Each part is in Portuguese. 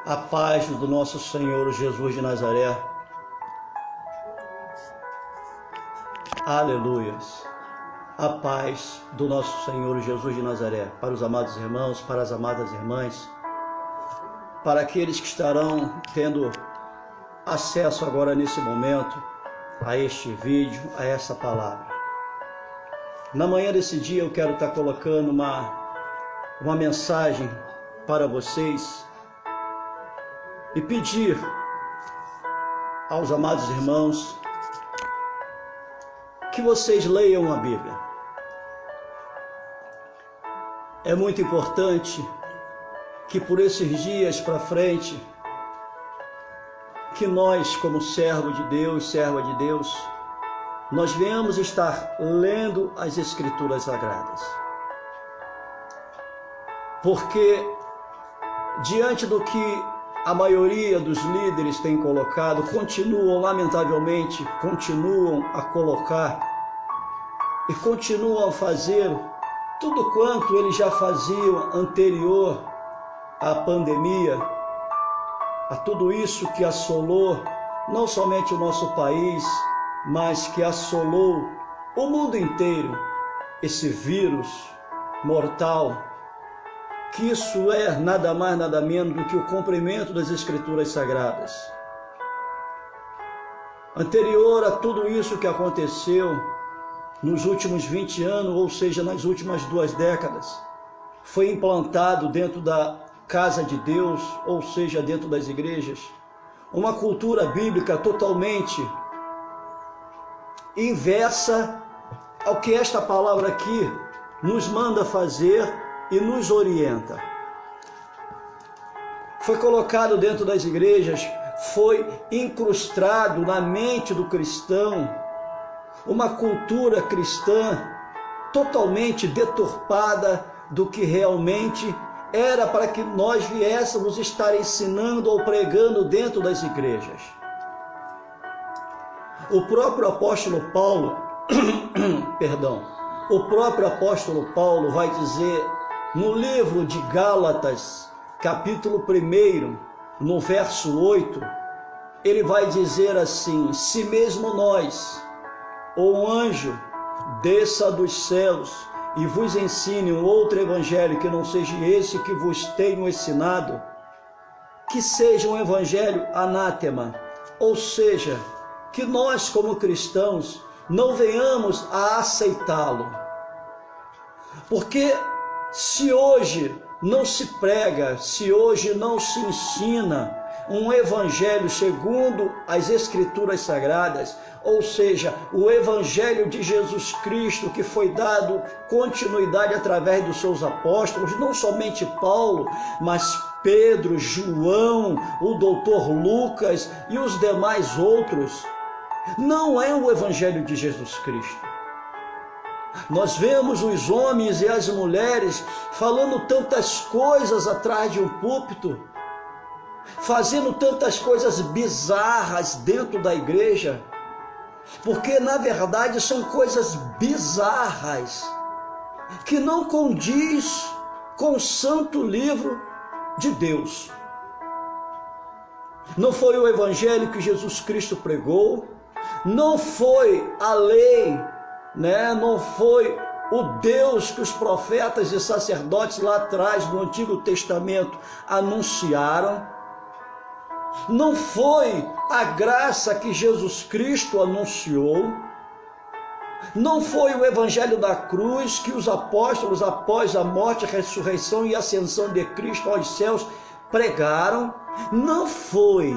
A paz do nosso Senhor Jesus de Nazaré. Aleluias. A paz do nosso Senhor Jesus de Nazaré. Para os amados irmãos, para as amadas irmãs, para aqueles que estarão tendo acesso agora nesse momento a este vídeo, a essa palavra. Na manhã desse dia eu quero estar colocando uma mensagem para vocês e pedir aos amados irmãos que vocês leiam a Bíblia. É muito importante que por esses dias para frente, que nós, como servo de Deus, serva de Deus, nós venhamos estar lendo as Escrituras Sagradas. Porque diante do que a maioria dos líderes tem colocado, lamentavelmente, continuam a colocar e continuam a fazer tudo quanto eles já faziam anterior à pandemia, a tudo isso que assolou não somente o nosso país, mas que assolou o mundo inteiro, esse vírus mortal, que isso é nada mais, nada menos do que o cumprimento das Escrituras Sagradas. Anterior a tudo isso que aconteceu nos últimos 20 anos, ou seja, nas últimas 2 décadas, foi implantado dentro da casa de Deus, ou seja, dentro das igrejas, uma cultura bíblica totalmente inversa ao que esta palavra aqui nos manda fazer e nos orienta. Foi colocado dentro das igrejas, foi incrustado na mente do cristão uma cultura cristã totalmente deturpada do que realmente era para que nós viéssemos estar ensinando ou pregando dentro das igrejas. O próprio apóstolo Paulo, o próprio apóstolo Paulo vai dizer no livro de Gálatas, capítulo 1, no verso 8, ele vai dizer assim: se mesmo nós, ou um anjo, desça dos céus e vos ensine um outro evangelho que não seja esse que vos tenho ensinado, que seja um evangelho anátema, ou seja, que nós como cristãos não venhamos a aceitá-lo. Porque se hoje não se prega, se hoje não se ensina um evangelho segundo as Escrituras Sagradas, ou seja, o evangelho de Jesus Cristo, que foi dado continuidade através dos seus apóstolos, não somente Paulo, mas Pedro, João, o doutor Lucas e os demais outros, não é o evangelho de Jesus Cristo. Nós vemos os homens e as mulheres falando tantas coisas atrás de um púlpito, fazendo tantas coisas bizarras dentro da igreja, porque na verdade são coisas bizarras, que não condiz com o santo livro de Deus. Não foi o evangelho que Jesus Cristo pregou, não foi a lei, não foi o Deus que os profetas e sacerdotes lá atrás no Antigo Testamento anunciaram, não foi a graça que Jesus Cristo anunciou, não foi o evangelho da cruz que os apóstolos, após a morte, a ressurreição e a ascensão de Cristo aos céus, pregaram, não foi,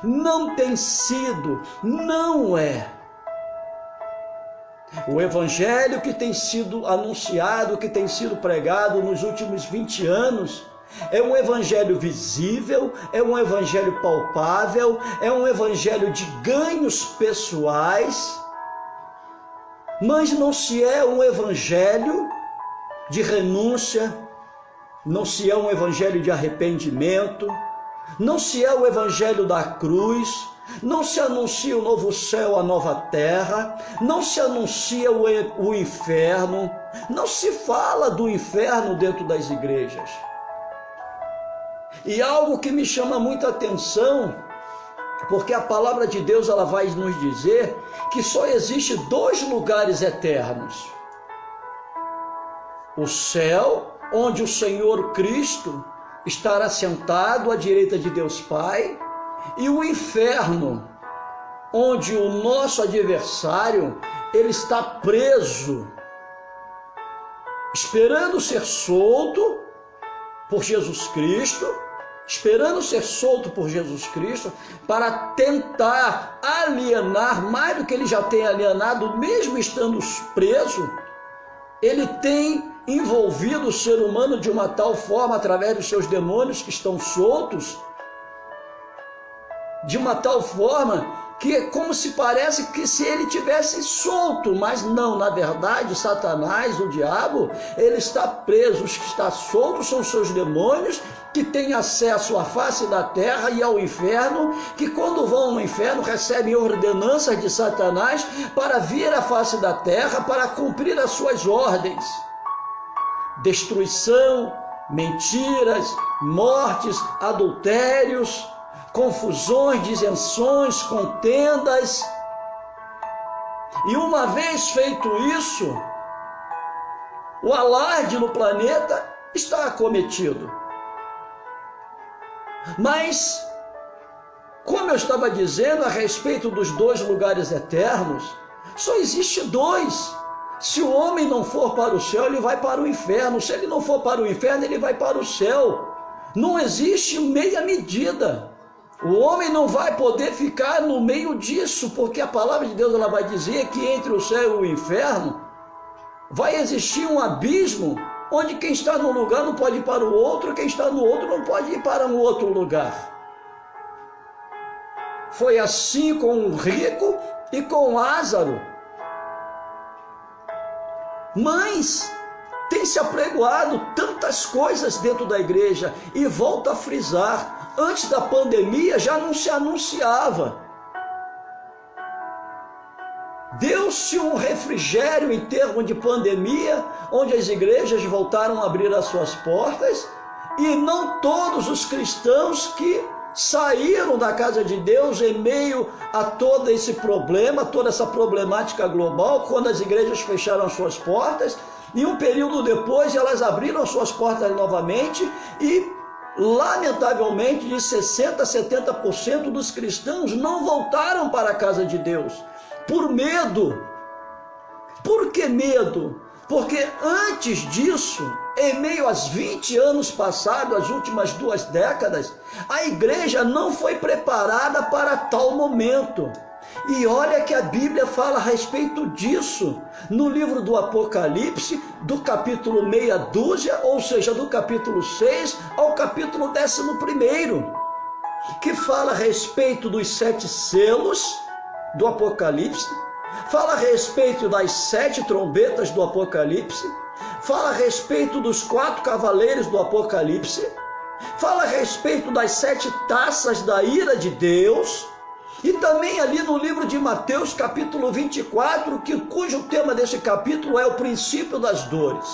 não tem sido, não é. O evangelho que tem sido anunciado, que tem sido pregado nos últimos 20 anos, é um evangelho visível, é um evangelho palpável, é um evangelho de ganhos pessoais, mas não se é um evangelho de renúncia, não se é um evangelho de arrependimento, não se é o evangelho da cruz, não se anuncia o novo céu, a nova terra, não se anuncia o inferno, não se fala do inferno dentro das igrejas. E algo que me chama muita atenção, porque a palavra de Deus ela vai nos dizer que só existe 2 lugares eternos: o céu, onde o Senhor Cristo estará sentado à direita de Deus Pai, e o inferno, onde o nosso adversário ele está preso, esperando ser solto por Jesus Cristo, para tentar alienar, mais do que ele já tem alienado, mesmo estando preso, ele tem envolvido o ser humano de uma tal forma, através dos seus demônios que estão soltos, de uma tal forma que é como se parece que se ele tivesse solto, mas não, na verdade, Satanás, o diabo, ele está preso. Os que estão soltos são seus demônios, que têm acesso à face da terra e ao inferno, que quando vão no inferno recebem ordenanças de Satanás para vir à face da terra, para cumprir as suas ordens. Destruição, mentiras, mortes, adultérios, confusões, dissenções, contendas. E uma vez feito isso, o alarde no planeta está acometido. Mas, como eu estava dizendo a respeito dos 2 lugares eternos, só existe 2. Se o homem não for para o céu, ele vai para o inferno. Se ele não for para o inferno, ele vai para o céu. Não existe meia medida. O homem não vai poder ficar no meio disso, porque a palavra de Deus ela vai dizer que entre o céu e o inferno vai existir um abismo, onde quem está num lugar não pode ir para o outro, quem está no outro não pode ir para um outro lugar. Foi assim com o rico e com Lázaro. Mas tem se apregoado tantas coisas dentro da igreja, e volto a frisar, antes da pandemia já não se anunciava. Deu-se um refrigério em termos de pandemia, onde as igrejas voltaram a abrir as suas portas, e não todos os cristãos que saíram da casa de Deus em meio a todo esse problema, toda essa problemática global, quando as igrejas fecharam as suas portas, e um período depois elas abriram as suas portas novamente, e lamentavelmente de 60% a 70% dos cristãos não voltaram para a casa de Deus, por medo. Por que medo? Porque antes disso, em meio aos 20 anos passados, as últimas 2 décadas, a igreja não foi preparada para tal momento. E olha que a Bíblia fala a respeito disso, no livro do Apocalipse, do capítulo meia dúzia, ou seja, do capítulo 6 ao capítulo 11, que fala a respeito dos 7 selos do Apocalipse, fala a respeito das 7 trombetas do Apocalipse, fala a respeito dos 4 cavaleiros do Apocalipse, fala a respeito das 7 taças da ira de Deus, e também ali no livro de Mateus, capítulo 24, cujo tema desse capítulo é o princípio das dores.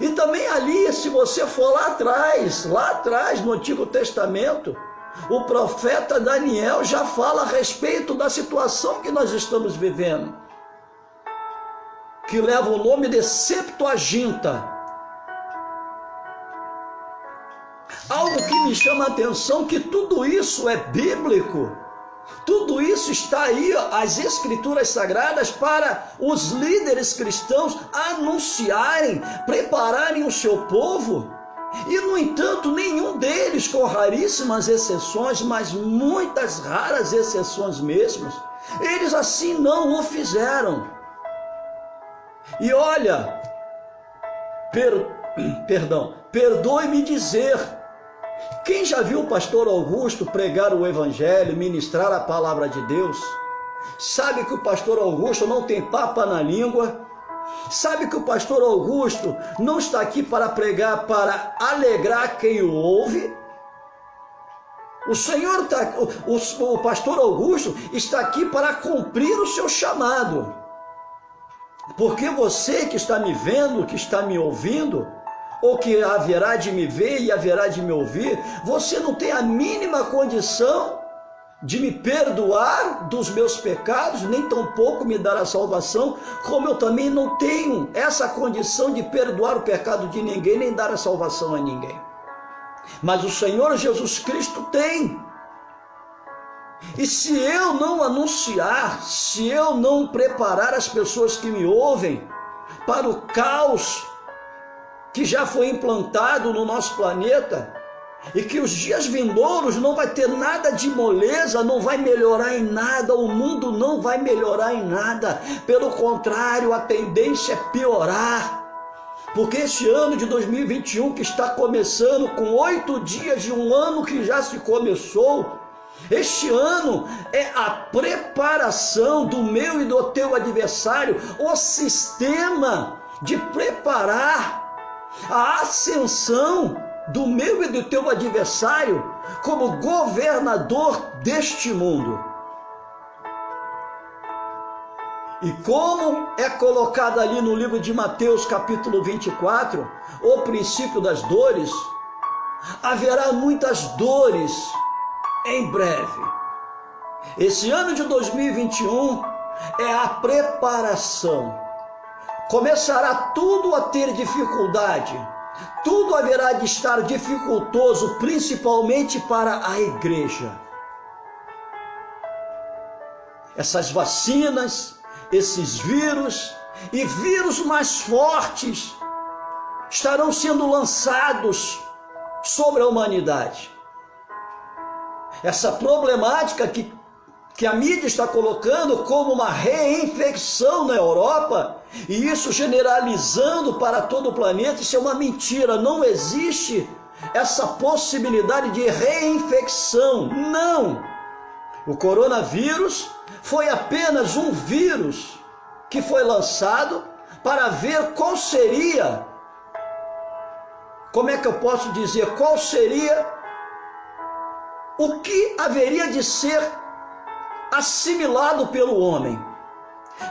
E também ali, se você for lá atrás no Antigo Testamento, o profeta Daniel já fala a respeito da situação que nós estamos vivendo, que leva o nome de Septuaginta. Algo que me chama a atenção, que tudo isso é bíblico. Tudo isso está aí, as escrituras sagradas, para os líderes cristãos anunciarem, prepararem o seu povo. E no entanto, nenhum deles, com raríssimas exceções, mas muitas raras exceções mesmo, eles assim não o fizeram. E olha, perdoe-me dizer, quem já viu o pastor Augusto pregar o evangelho, ministrar a palavra de Deus, sabe que o pastor Augusto não tem papa na língua, sabe que o pastor Augusto não está aqui para pregar para alegrar quem o ouve. O pastor Augusto está aqui para cumprir o seu chamado. Porque você que está me vendo, que está me ouvindo, ou que haverá de me ver e haverá de me ouvir, você não tem a mínima condição de me perdoar dos meus pecados, nem tampouco me dar a salvação, como eu também não tenho essa condição de perdoar o pecado de ninguém, nem dar a salvação a ninguém. Mas o Senhor Jesus Cristo tem. E se eu não anunciar, se eu não preparar as pessoas que me ouvem para o caos que já foi implantado no nosso planeta, e que os dias vindouros não vai ter nada de moleza, não vai melhorar em nada, o mundo não vai melhorar em nada, pelo contrário, a tendência é piorar. Porque esse ano de 2021 que está começando, com 8 dias de um ano que já se começou, este ano é a preparação do meu e do teu adversário, o sistema de preparar a ascensão do meu e do teu adversário como governador deste mundo. E como é colocado ali no livro de Mateus capítulo 24, o princípio das dores, haverá muitas dores em breve. Esse ano de 2021 é a preparação. Começará tudo a ter dificuldade, tudo haverá de estar dificultoso, principalmente para a igreja. Essas vacinas, esses vírus e vírus mais fortes estarão sendo lançados sobre a humanidade. Essa problemática que a mídia está colocando como uma reinfecção na Europa, e isso generalizando para todo o planeta, isso é uma mentira. Não existe essa possibilidade de reinfecção, não. O coronavírus foi apenas um vírus que foi lançado para ver qual seria, como é que eu posso dizer, qual seria o que haveria de ser assimilado pelo homem.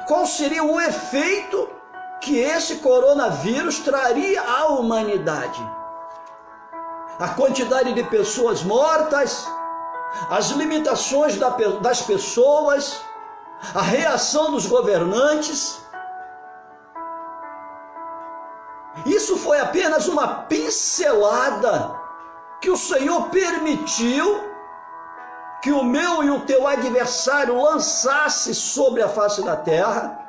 Qual seria o efeito que esse coronavírus traria à humanidade? A quantidade de pessoas mortas, as limitações das pessoas, a reação dos governantes. Isso foi apenas uma pincelada que o Senhor permitiu que o meu e o teu adversário lançasse sobre a face da terra,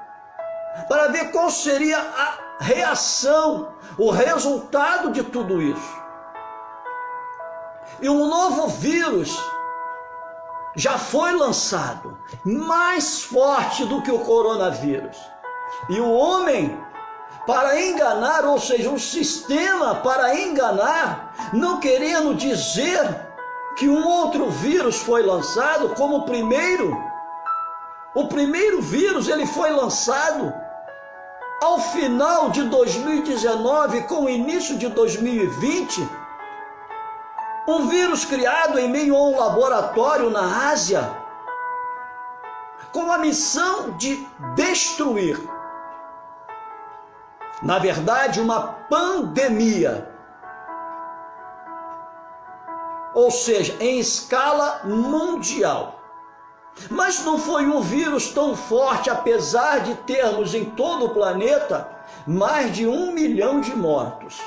para ver qual seria a reação, o resultado de tudo isso. E um novo vírus já foi lançado, mais forte do que o coronavírus. E o homem, para enganar, ou seja, o sistema para enganar, não querendo dizer que um outro vírus foi lançado como o primeiro vírus, ele foi lançado ao final de 2019, com o início de 2020, um vírus criado em meio a um laboratório na Ásia, com a missão de destruir, na verdade, uma pandemia. Ou seja, em escala mundial. Mas não foi um vírus tão forte, apesar de termos em todo o planeta mais de 1 milhão de mortos,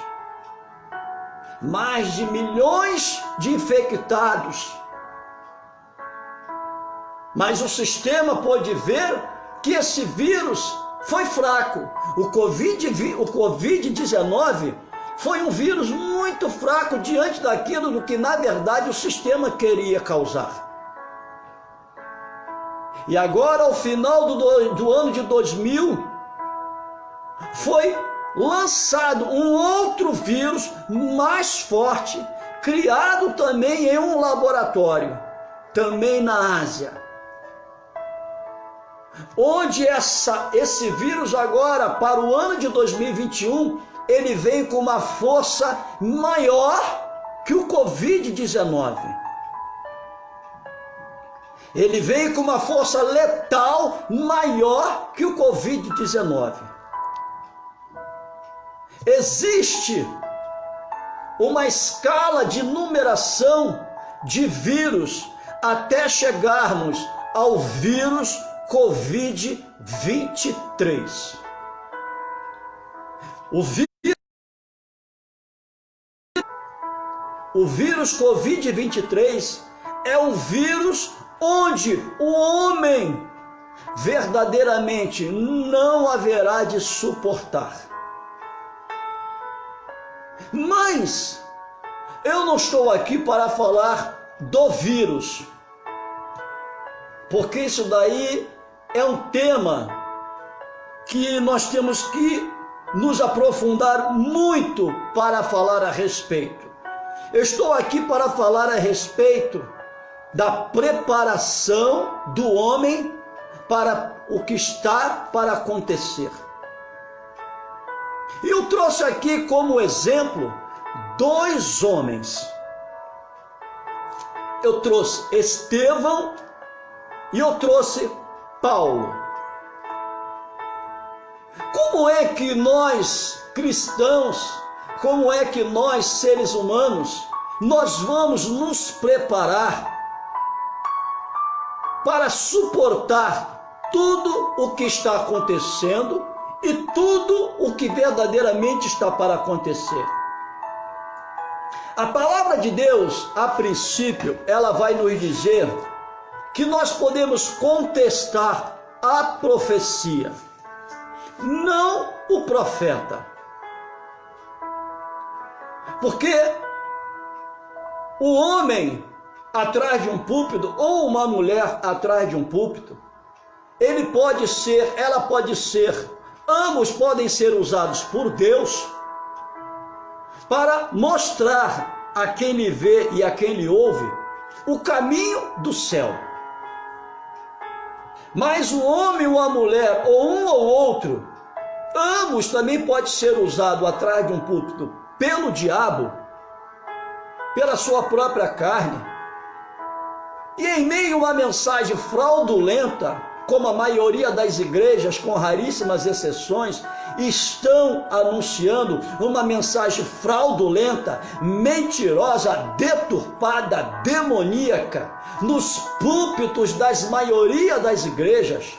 mais de milhões de infectados. Mas o sistema pôde ver que esse vírus foi fraco. O Covid-19 foi um vírus muito fraco diante daquilo do que, na verdade, o sistema queria causar. E agora, ao final do ano de 2000, foi lançado um outro vírus mais forte, criado também em um laboratório, também na Ásia. Onde esse vírus agora, para o ano de 2021, ele vem com uma força maior que o Covid-19. Ele vem com uma força letal maior que o Covid-19. Existe uma escala de numeração de vírus até chegarmos ao vírus Covid-23. O vírus Covid-23 é um vírus onde o homem verdadeiramente não haverá de suportar. Mas eu não estou aqui para falar do vírus, porque isso daí é um tema que nós temos que nos aprofundar muito para falar a respeito. Eu estou aqui para falar a respeito da preparação do homem para o que está para acontecer. Eu trouxe aqui como exemplo 2 homens. Eu trouxe Estevão e eu trouxe Paulo. Como é que nós, cristãos, como é que nós, seres humanos, nós vamos nos preparar para suportar tudo o que está acontecendo e tudo o que verdadeiramente está para acontecer? A palavra de Deus, a princípio, ela vai nos dizer que nós podemos contestar a profecia, não o profeta. Porque o homem atrás de um púlpito ou uma mulher atrás de um púlpito, ela pode ser, ambos podem ser usados por Deus para mostrar a quem lhe vê e a quem lhe ouve o caminho do céu. Mas o homem ou a mulher, ou um ou outro, ambos também pode ser usado atrás de um púlpito pelo diabo, pela sua própria carne, e em meio a uma mensagem fraudulenta, como a maioria das igrejas, com raríssimas exceções, estão anunciando uma mensagem fraudulenta, mentirosa, deturpada, demoníaca, nos púlpitos das maioria das igrejas.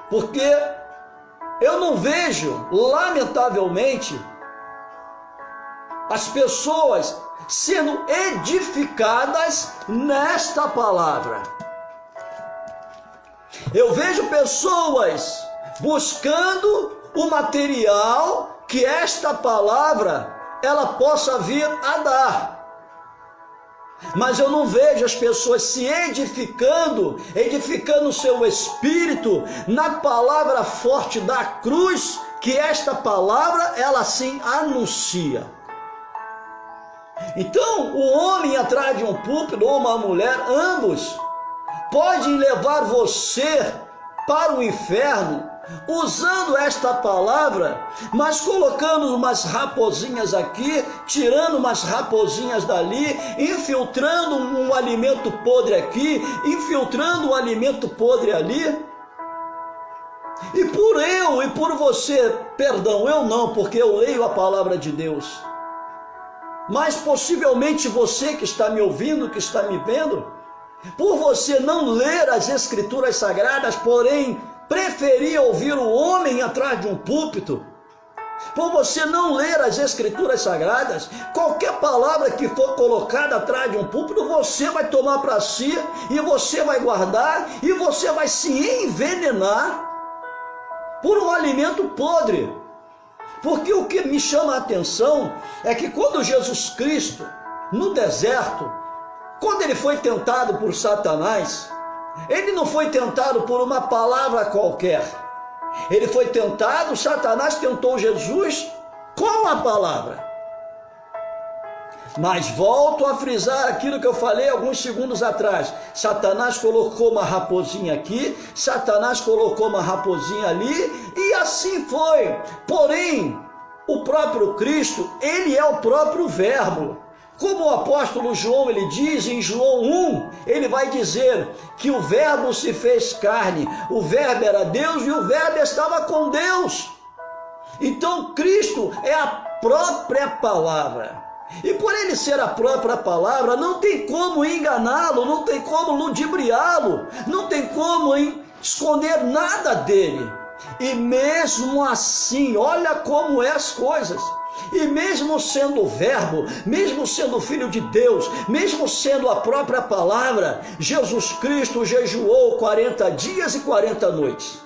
Porque eu não vejo, lamentavelmente, as pessoas sendo edificadas nesta palavra. Eu vejo pessoas buscando o material que esta palavra ela possa vir a dar. Mas eu não vejo as pessoas se edificando o seu espírito na palavra forte da cruz, que esta palavra ela sim anuncia. Então, o homem atrás de um púlpito ou uma mulher, ambos podem levar você para o inferno usando esta palavra, mas colocando umas raposinhas aqui, tirando umas raposinhas dali, infiltrando um alimento podre aqui, infiltrando um alimento podre ali. E por você, perdão, eu não, porque eu leio a palavra de Deus, mas possivelmente você que está me ouvindo, que está me vendo, por você não ler as Escrituras Sagradas, porém preferir ouvir o homem atrás de um púlpito, por você não ler as Escrituras Sagradas, qualquer palavra que for colocada atrás de um púlpito, você vai tomar para si, e você vai guardar, e você vai se envenenar por um alimento podre. Porque o que me chama a atenção é que quando Jesus Cristo, no deserto, quando ele foi tentado por Satanás, ele não foi tentado por uma palavra qualquer. Ele foi tentado, Satanás tentou Jesus com a palavra. Mas volto a frisar aquilo que eu falei alguns segundos atrás. Satanás colocou uma raposinha aqui, Satanás colocou uma raposinha ali, e assim foi. Porém, o próprio Cristo, ele é o próprio Verbo. Como o apóstolo João, ele diz em João 1, ele vai dizer que o Verbo se fez carne, o Verbo era Deus e o Verbo estava com Deus. Então Cristo é a própria palavra. E por ele ser a própria palavra, não tem como enganá-lo, não tem como ludibriá-lo, não tem como esconder nada dele. E mesmo assim, olha como é as coisas. E mesmo sendo o Verbo, mesmo sendo o Filho de Deus, mesmo sendo a própria palavra, Jesus Cristo jejuou 40 dias e 40 noites.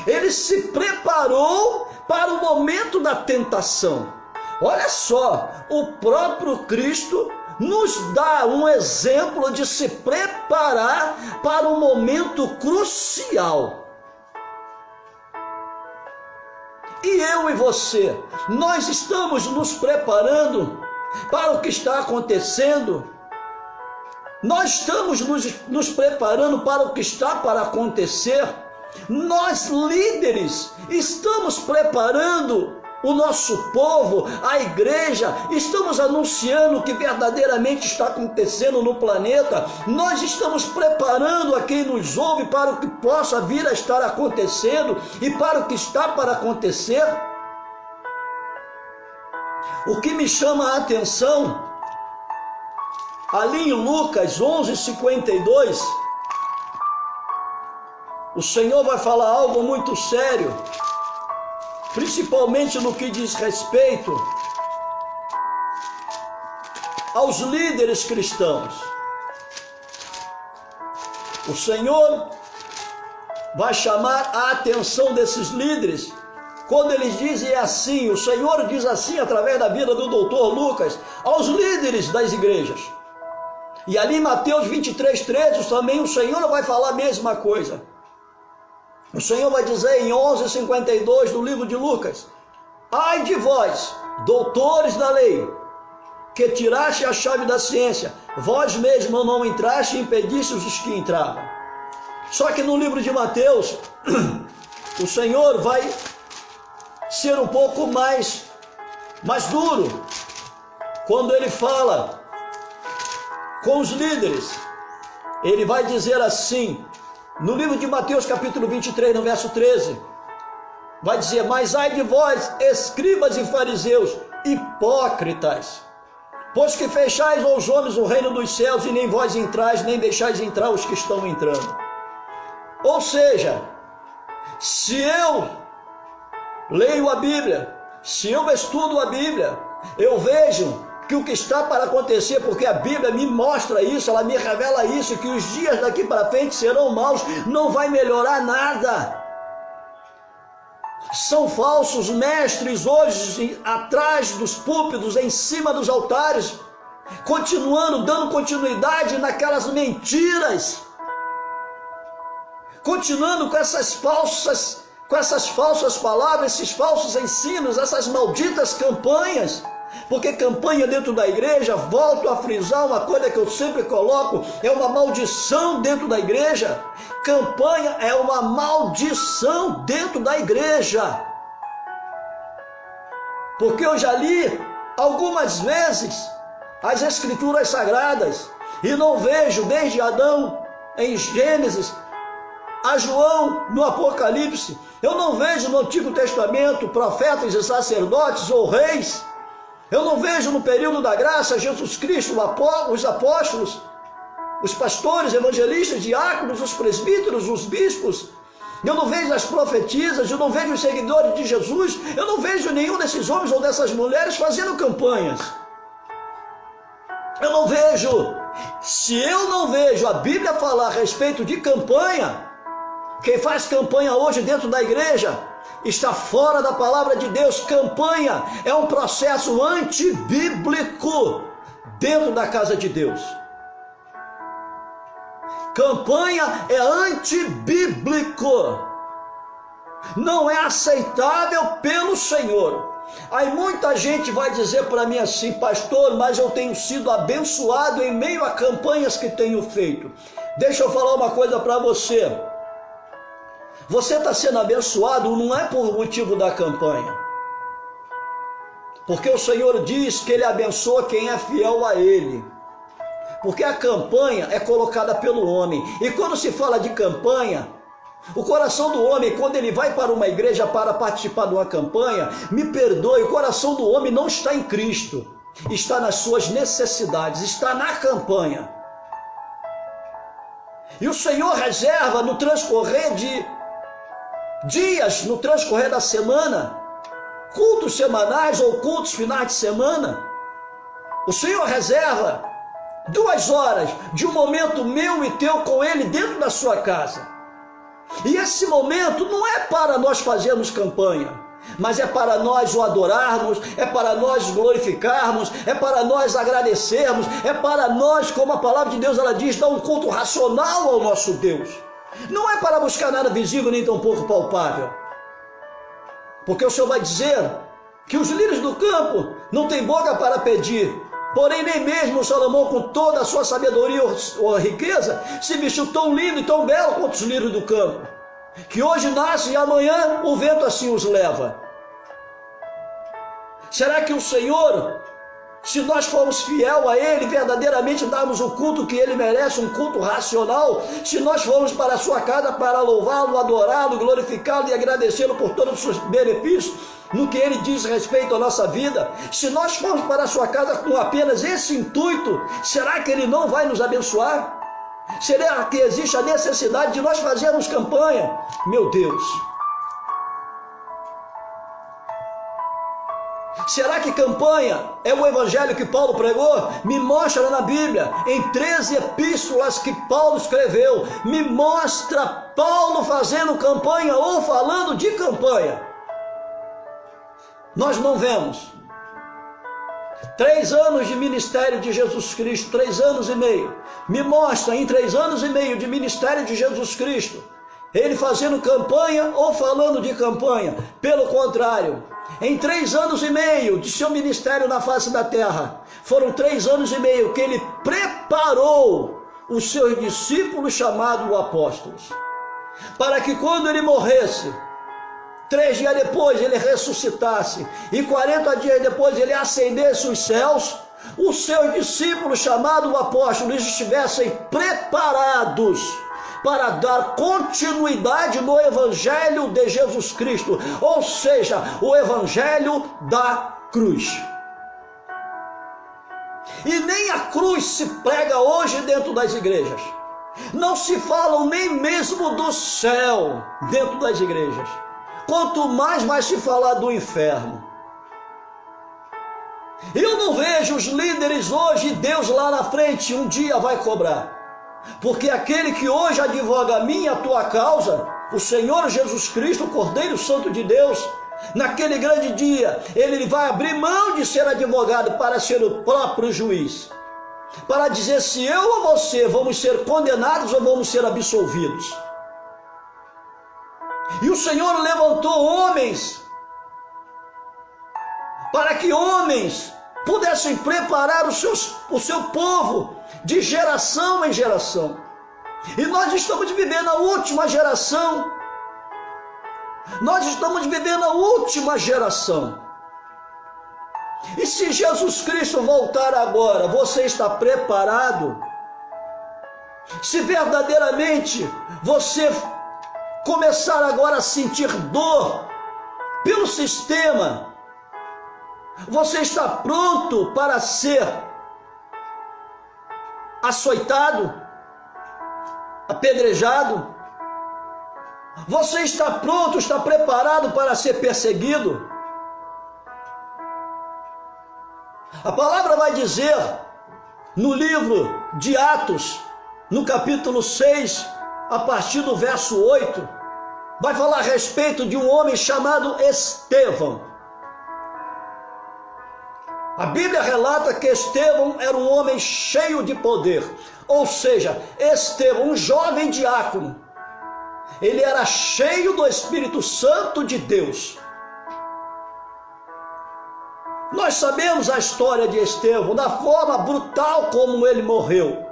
Ele se preparou para o momento da tentação. Olha só, o próprio Cristo nos dá um exemplo de se preparar para um momento crucial. E eu e você, nós estamos nos preparando para o que está acontecendo? Nós estamos nos preparando para o que está para acontecer? Nós, líderes, estamos preparando o nosso povo, a igreja, estamos anunciando o que verdadeiramente está acontecendo no planeta. Nós estamos preparando a quem nos ouve para o que possa vir a estar acontecendo e para o que está para acontecer. O que me chama a atenção, ali em Lucas 11:52, o Senhor vai falar algo muito sério, principalmente no que diz respeito aos líderes cristãos. O Senhor vai chamar a atenção desses líderes quando eles dizem assim. O Senhor diz assim através da vida do doutor Lucas aos líderes das igrejas. E ali em Mateus 23:13 também o Senhor vai falar a mesma coisa. O Senhor vai dizer em 11:52 do livro de Lucas: ai de vós, doutores da lei, que tiraste a chave da ciência, vós mesmos não entraste e impedistes os que entravam. Só que no livro de Mateus, o Senhor vai ser um pouco mais duro, quando ele fala com os líderes. Ele vai dizer assim, no livro de Mateus capítulo 23, no verso 13, vai dizer: mas ai de vós, escribas e fariseus, hipócritas, pois que fechais aos homens o reino dos céus, e nem vós entrais, nem deixais entrar os que estão entrando. Ou seja, se eu leio a Bíblia, se eu estudo a Bíblia, eu vejo que o que está para acontecer, porque a Bíblia me mostra isso, ela me revela isso, que os dias daqui para frente serão maus, não vai melhorar nada. São falsos mestres hoje atrás dos púlpitos, em cima dos altares, continuando, dando continuidade naquelas mentiras, continuando com essas falsas palavras, esses falsos ensinos, essas malditas campanhas. Porque campanha dentro da igreja, volto a frisar uma coisa que eu sempre coloco, é uma maldição dentro da igreja. Campanha é uma maldição dentro da igreja. Porque eu já li algumas vezes as escrituras sagradas e não vejo desde Adão em Gênesis a João no Apocalipse, eu não vejo no Antigo Testamento profetas e sacerdotes ou reis. Eu não vejo no período da graça Jesus Cristo, os apóstolos, os pastores, evangelistas, diáconos, os presbíteros, os bispos. Eu não vejo as profetisas, eu não vejo os seguidores de Jesus, eu não vejo nenhum desses homens ou dessas mulheres fazendo campanhas. Eu não vejo. Se eu não vejo a Bíblia falar a respeito de campanha, quem faz campanha hoje dentro da igreja está fora da palavra de Deus. Campanha é um processo antibíblico dentro da casa de Deus. Campanha é antibíblico. Não é aceitável pelo Senhor. Aí muita gente vai dizer para mim assim: pastor, mas eu tenho sido abençoado em meio a campanhas que tenho feito. Deixa eu falar uma coisa para você. Você está sendo abençoado não é por motivo da campanha, porque o Senhor diz que Ele abençoa quem é fiel a Ele, porque a campanha é colocada pelo homem, e quando se fala de campanha, O coração do homem, quando ele vai para uma igreja para participar de uma campanha, me perdoe, o coração do homem não está em Cristo, está nas suas necessidades, está na campanha. E o Senhor reserva no transcorrer de dias, no transcorrer da semana, cultos semanais ou cultos finais de semana. O Senhor reserva 2 horas de um momento meu e teu com Ele dentro da sua casa. E esse momento não é para nós fazermos campanha, mas é para nós o adorarmos, é para nós glorificarmos, é para nós agradecermos, é para nós, como a palavra de Deus ela diz, dar um culto racional ao nosso Deus. Não é para buscar nada visível nem tampouco palpável. Porque o Senhor vai dizer que os lírios do campo não têm boca para pedir, porém nem mesmo Salomão, com toda a sua sabedoria ou riqueza, se vestiu tão lindo e tão belo quanto os lírios do campo, que hoje nasce e amanhã o vento assim os leva. Será que o Senhor, se nós formos fiel a Ele, verdadeiramente darmos o culto que Ele merece, um culto racional, se nós formos para a sua casa para louvá-lo, adorá-lo, glorificá-lo e agradecê-lo por todos os seus benefícios, no que Ele diz respeito à nossa vida, se nós formos para a sua casa com apenas esse intuito, será que Ele não vai nos abençoar? Será que existe a necessidade de nós fazermos campanha? Meu Deus! Será que campanha é o evangelho que Paulo pregou? Me mostra na Bíblia, em 13 epístolas que Paulo escreveu, me mostra Paulo fazendo campanha ou falando de campanha. Nós não vemos. 3 anos de ministério de Jesus Cristo, 3 anos e meio, me mostra em 3 anos e meio de ministério de Jesus Cristo, ele fazendo campanha ou falando de campanha. Pelo contrário, em 3 anos e meio de seu ministério na face da terra, foram 3 anos e meio que ele preparou os seus discípulos chamados apóstolos, para que quando ele morresse, 3 dias depois ele ressuscitasse, e 40 dias depois ele ascendesse os céus, os seus discípulos chamados apóstolos estivessem preparados para dar continuidade no evangelho de Jesus Cristo, ou seja, o evangelho da cruz. E nem a cruz se prega hoje dentro das igrejas. Não se fala nem mesmo do céu dentro das igrejas. Quanto mais vai se falar do inferno. Eu não vejo os líderes hoje, Deus lá na frente um dia vai cobrar. Porque aquele que hoje advoga a minha e a tua causa, o Senhor Jesus Cristo, o Cordeiro Santo de Deus, naquele grande dia, ele vai abrir mão de ser advogado para ser o próprio juiz. Para dizer se eu ou você vamos ser condenados ou vamos ser absolvidos. E o Senhor levantou homens, para que homens pudessem preparar o seu povo de geração em geração. E nós estamos vivendo a última geração. Nós estamos vivendo a última geração. E se Jesus Cristo voltar agora, você está preparado? Se verdadeiramente você começar agora a sentir dor pelo sistema, você está pronto para ser açoitado, apedrejado? Você está pronto, está preparado para ser perseguido? A palavra vai dizer no livro de Atos, no capítulo 6, a partir do verso 8, vai falar a respeito de um homem chamado Estevão. A Bíblia relata que Estevão era um homem cheio de poder, ou seja, Estevão, um jovem diácono, ele era cheio do Espírito Santo de Deus. Nós sabemos a história de Estevão, da forma brutal como ele morreu.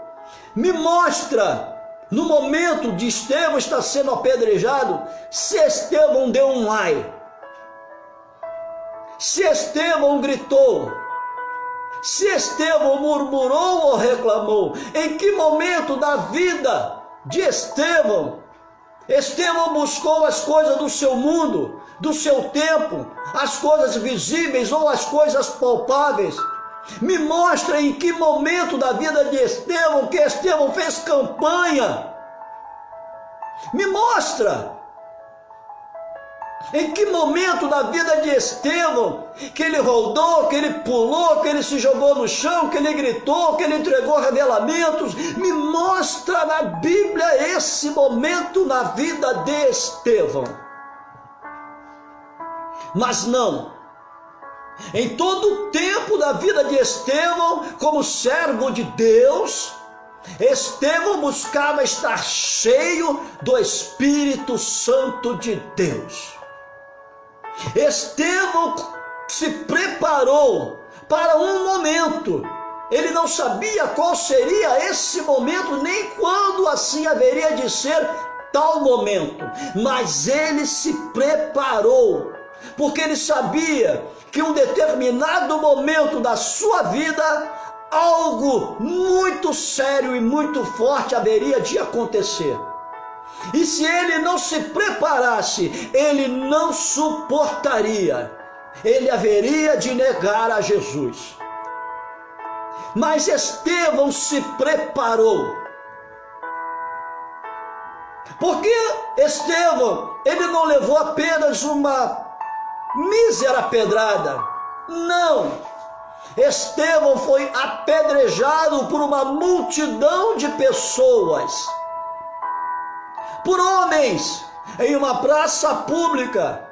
Me mostra, no momento de Estevão estar sendo apedrejado, se Estevão deu um ai, se Estevão gritou, se Estevão murmurou ou reclamou. Em que momento da vida de Estevão Estevão buscou as coisas do seu mundo, do seu tempo, as coisas visíveis ou as coisas palpáveis. Me mostra em que momento da vida de Estevão que Estevão fez campanha. Me mostra em que momento da vida de Estevão que ele rodou, que ele pulou, que ele se jogou no chão, que ele gritou, que ele entregou revelamentos. Me mostra na Bíblia esse momento na vida de Estevão. Mas não. Em todo o tempo da vida de Estevão, como servo de Deus, Estevão buscava estar cheio do Espírito Santo de Deus. Estevão se preparou para um momento. Ele não sabia qual seria esse momento, nem quando assim haveria de ser tal momento. Mas ele se preparou, porque ele sabia que um determinado momento da sua vida, algo muito sério e muito forte haveria de acontecer. E se ele não se preparasse, ele não suportaria. Ele haveria de negar a Jesus. Mas Estevão se preparou. Porque Estevão, ele não levou apenas uma mísera pedrada. Não. Estevão foi apedrejado por uma multidão de pessoas, por homens, em uma praça pública.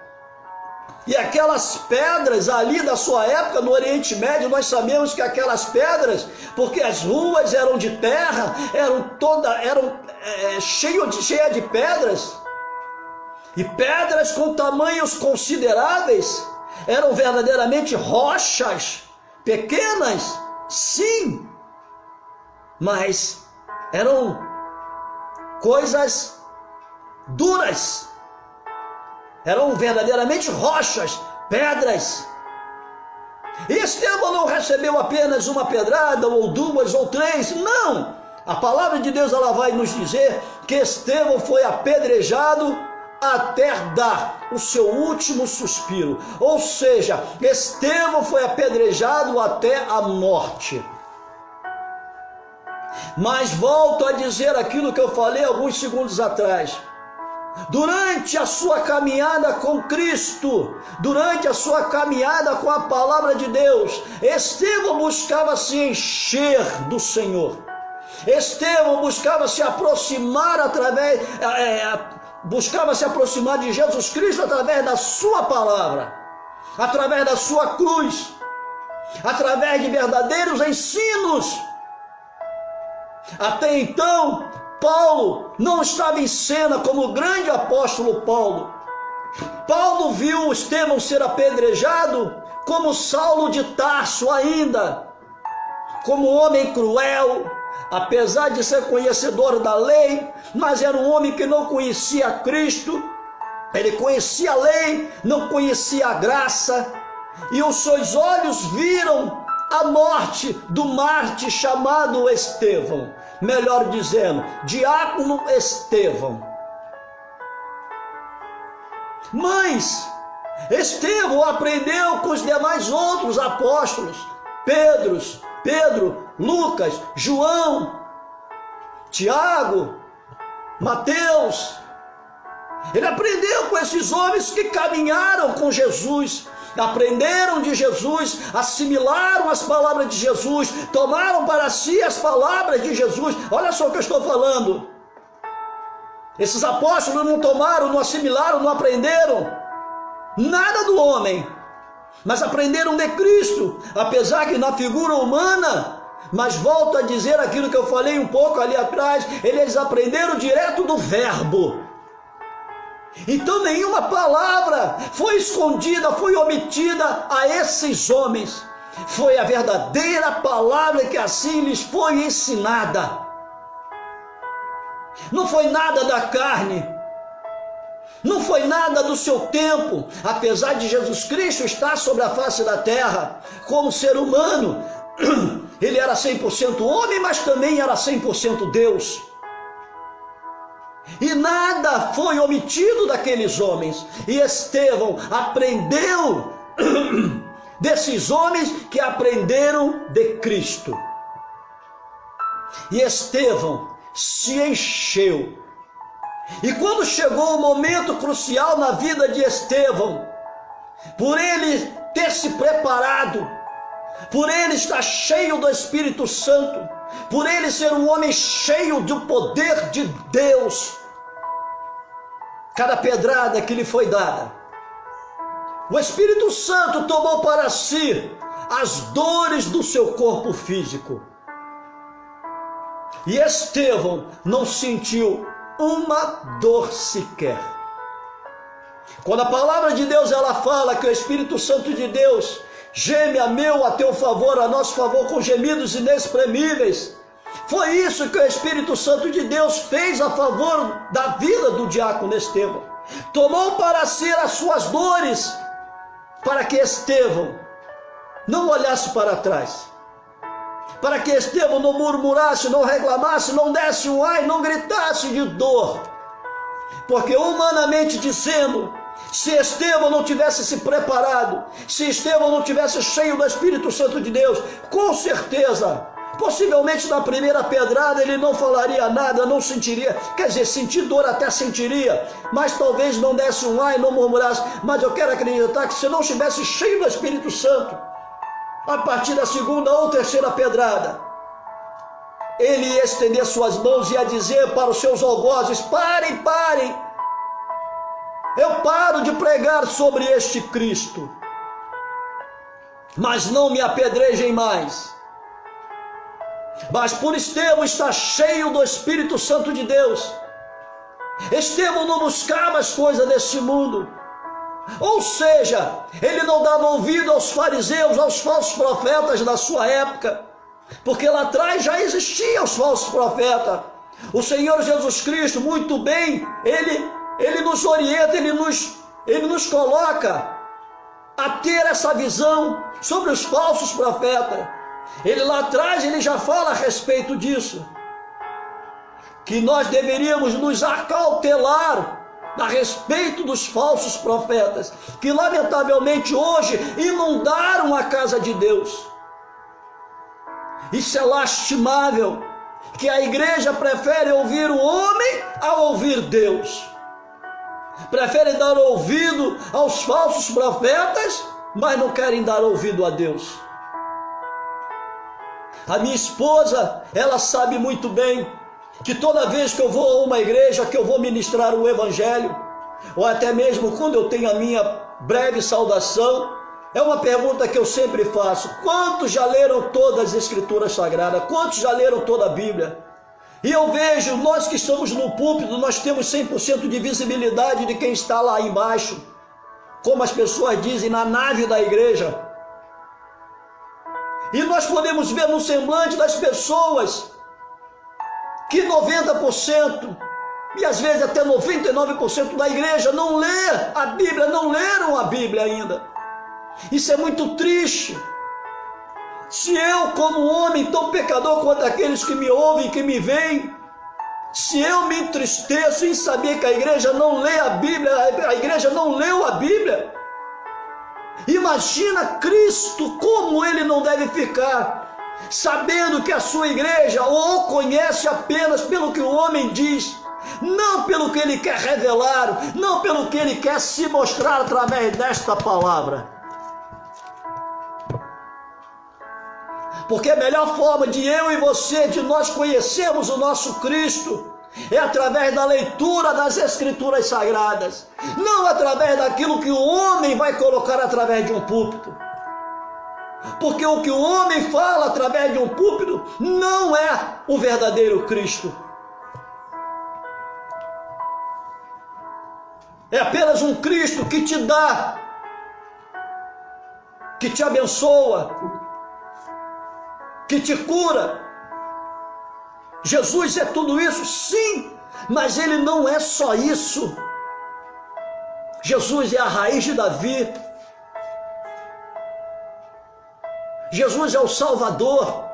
E aquelas pedras ali da sua época, no Oriente Médio, nós sabemos que aquelas pedras, porque as ruas eram de terra, eram cheias de pedras, e pedras com tamanhos consideráveis, eram verdadeiramente rochas, pequenas, sim, mas eram coisas duras, eram verdadeiramente rochas, pedras. E Estevão não recebeu apenas uma pedrada, ou duas, ou três, não. A palavra de Deus, ela vai nos dizer que Estevão foi apedrejado até dar o seu último suspiro. Ou seja, Estevão foi apedrejado até a morte. Mas volto a dizer aquilo que eu falei alguns segundos atrás. Durante a sua caminhada com Cristo, durante a sua caminhada com a palavra de Deus, Estevão buscava se encher do Senhor. Estevão buscava se aproximar buscava se aproximar de Jesus Cristo através da sua palavra, através da sua cruz, através de verdadeiros ensinos. Até então, Paulo não estava em cena como o grande apóstolo Paulo. Paulo viu Estevão ser apedrejado como Saulo de Tarso ainda, como homem cruel, apesar de ser conhecedor da lei, mas era um homem que não conhecia Cristo. Ele conhecia a lei, não conhecia a graça, e os seus olhos viram a morte do mártir chamado Estevão, melhor dizendo, diácono Estevão. Mas Estevão aprendeu com os demais outros apóstolos, Pedro, Lucas, João, Tiago, Mateus. Ele aprendeu com esses homens que caminharam com Jesus, aprenderam de Jesus, assimilaram as palavras de Jesus, tomaram para si as palavras de Jesus. Olha só o que eu estou falando. Esses apóstolos não tomaram, não assimilaram, não aprenderam nada do homem, mas aprenderam de Cristo, apesar que na figura humana. Mas volto a dizer aquilo que eu falei um pouco ali atrás, eles aprenderam direto do verbo. Então nenhuma palavra foi escondida, foi omitida a esses homens. Foi a verdadeira palavra que assim lhes foi ensinada. Não foi nada da carne, não foi nada do seu tempo. Apesar de Jesus Cristo estar sobre a face da terra como ser humano, ele era 100% homem, mas também era 100% Deus. E nada foi omitido daqueles homens. E Estevão aprendeu desses homens que aprenderam de Cristo. E Estevão se encheu. E quando chegou o momento crucial na vida de Estevão, por ele ter se preparado, por ele estar cheio do Espírito Santo, por ele ser um homem cheio do poder de Deus, cada pedrada que lhe foi dada, o Espírito Santo tomou para si as dores do seu corpo físico. E Estevão não sentiu uma dor sequer. Quando a palavra de Deus ela fala que o Espírito Santo de Deus geme a teu favor, a nosso favor, com gemidos inexprimíveis, foi isso que o Espírito Santo de Deus fez a favor da vida do diácono Estevão. Tomou para si as suas dores, para que Estevão não olhasse para trás, para que Estevão não murmurasse, não reclamasse, não desse um ai, não gritasse de dor. Porque humanamente dizendo, se Estevão não tivesse se preparado, se Estevão não tivesse cheio do Espírito Santo de Deus, com certeza, possivelmente na primeira pedrada ele não falaria nada, não sentiria, quer dizer, sentir dor até sentiria, mas talvez não desse um ai, não murmurasse. Mas eu quero acreditar que se não estivesse cheio do Espírito Santo, a partir da segunda ou terceira pedrada, ele ia estender suas mãos e ia dizer para os seus algozes: parem, parem, eu paro de pregar sobre este Cristo, mas não me apedrejem mais. Mas por Estevão estar cheio do Espírito Santo de Deus, Estevão não buscava as coisas deste mundo, ou seja, ele não dava ouvido aos fariseus, aos falsos profetas da sua época, porque lá atrás já existiam os falsos profetas. O Senhor Jesus Cristo, muito bem, ele nos orienta, ele nos coloca a ter essa visão sobre os falsos profetas. Ele lá atrás, ele já fala a respeito disso, que nós deveríamos nos acautelar a respeito dos falsos profetas, que lamentavelmente hoje inundaram a casa de Deus. Isso é lastimável, que a igreja prefere ouvir o homem a ouvir Deus, prefere dar ouvido aos falsos profetas, mas não querem dar ouvido a Deus. A minha esposa, ela sabe muito bem que toda vez que eu vou a uma igreja, que eu vou ministrar o evangelho, ou até mesmo quando eu tenho a minha breve saudação, é uma pergunta que eu sempre faço: quantos já leram todas as escrituras sagradas? Quantos já leram toda a Bíblia? E eu vejo, nós que estamos no púlpito, nós temos 100% de visibilidade de quem está lá embaixo, como as pessoas dizem, na nave da igreja. E nós podemos ver no semblante das pessoas que 90%, e às vezes até 99% da igreja não lê a Bíblia, não leram a Bíblia ainda. Isso é muito triste. Se eu, como homem tão pecador quanto aqueles que me ouvem, que me veem, se eu me entristeço em saber que a igreja não lê a Bíblia, a igreja não leu a Bíblia, imagina Cristo, como ele não deve ficar, sabendo que a sua igreja o conhece apenas pelo que o homem diz, não pelo que ele quer revelar, não pelo que ele quer se mostrar através desta palavra. Porque a melhor forma de eu e você, de nós conhecermos o nosso Cristo, é através da leitura das Escrituras Sagradas, não através daquilo que o homem vai colocar através de um púlpito. Porque o que o homem fala através de um púlpito não é o verdadeiro Cristo. É apenas um Cristo que te dá, que te abençoa, que te cura. Jesus é tudo isso, sim, mas ele não é só isso. Jesus é a raiz de Davi. Jesus é o Salvador.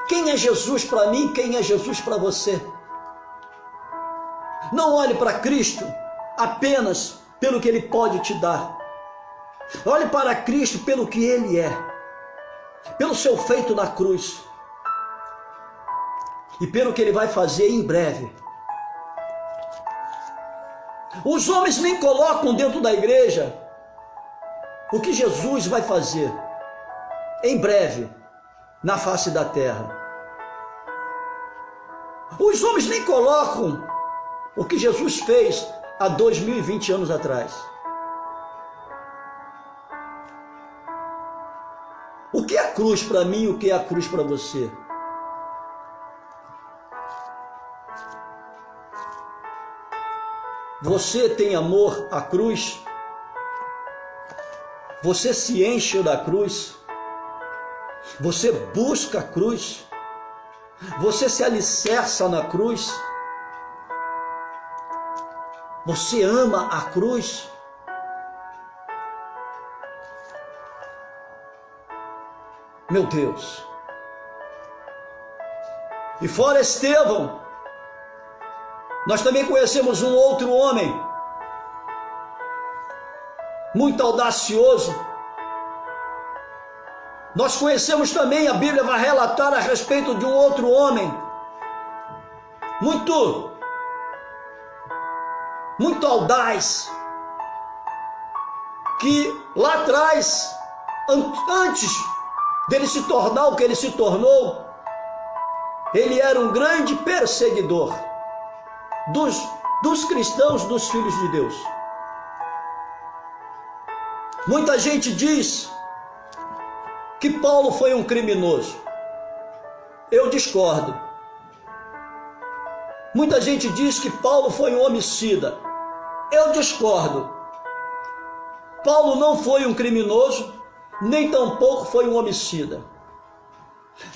Quem é Jesus para mim? Quem é Jesus para você? Não olhe para Cristo apenas pelo que Ele pode te dar. Olhe para Cristo pelo que Ele é, pelo seu feito na cruz e pelo que Ele vai fazer em breve. Os homens nem colocam dentro da igreja o que Jesus vai fazer em breve na face da terra. Os homens nem colocam o que Jesus fez há 2020 anos atrás. O que é a cruz para mim e o que é a cruz para você? Você tem amor à cruz? Você se enche da cruz? Você busca a cruz? Você se alicerça na cruz? Você ama a cruz? Meu Deus! E fora Estevão, nós também conhecemos um outro homem, muito audacioso. Nós conhecemos também, a Bíblia vai relatar a respeito de um outro homem, muito audaz, que lá atrás, antes dele se tornar o que ele se tornou, ele era um grande perseguidor dos cristãos, dos filhos de Deus. Muita gente diz que Paulo foi um criminoso. Eu discordo. Muita gente diz que Paulo foi um homicida. Eu discordo. Paulo não foi um criminoso, nem tampouco foi um homicida.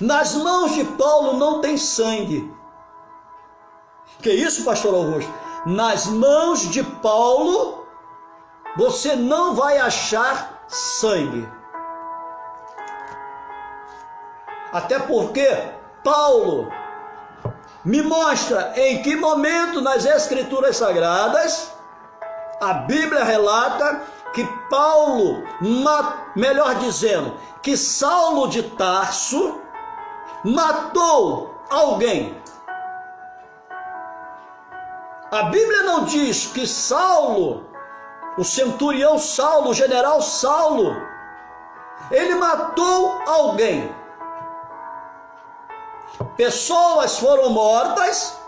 Nas mãos de Paulo não tem sangue. Que isso, pastor Augusto? Nas mãos de Paulo você não vai achar sangue. Até porque Paulo me mostra em que momento nas Escrituras Sagradas a Bíblia relata que Paulo, melhor dizendo, que Saulo de Tarso matou alguém. A Bíblia não diz que Saulo, o centurião Saulo, o general Saulo, ele matou alguém. Pessoas foram mortas,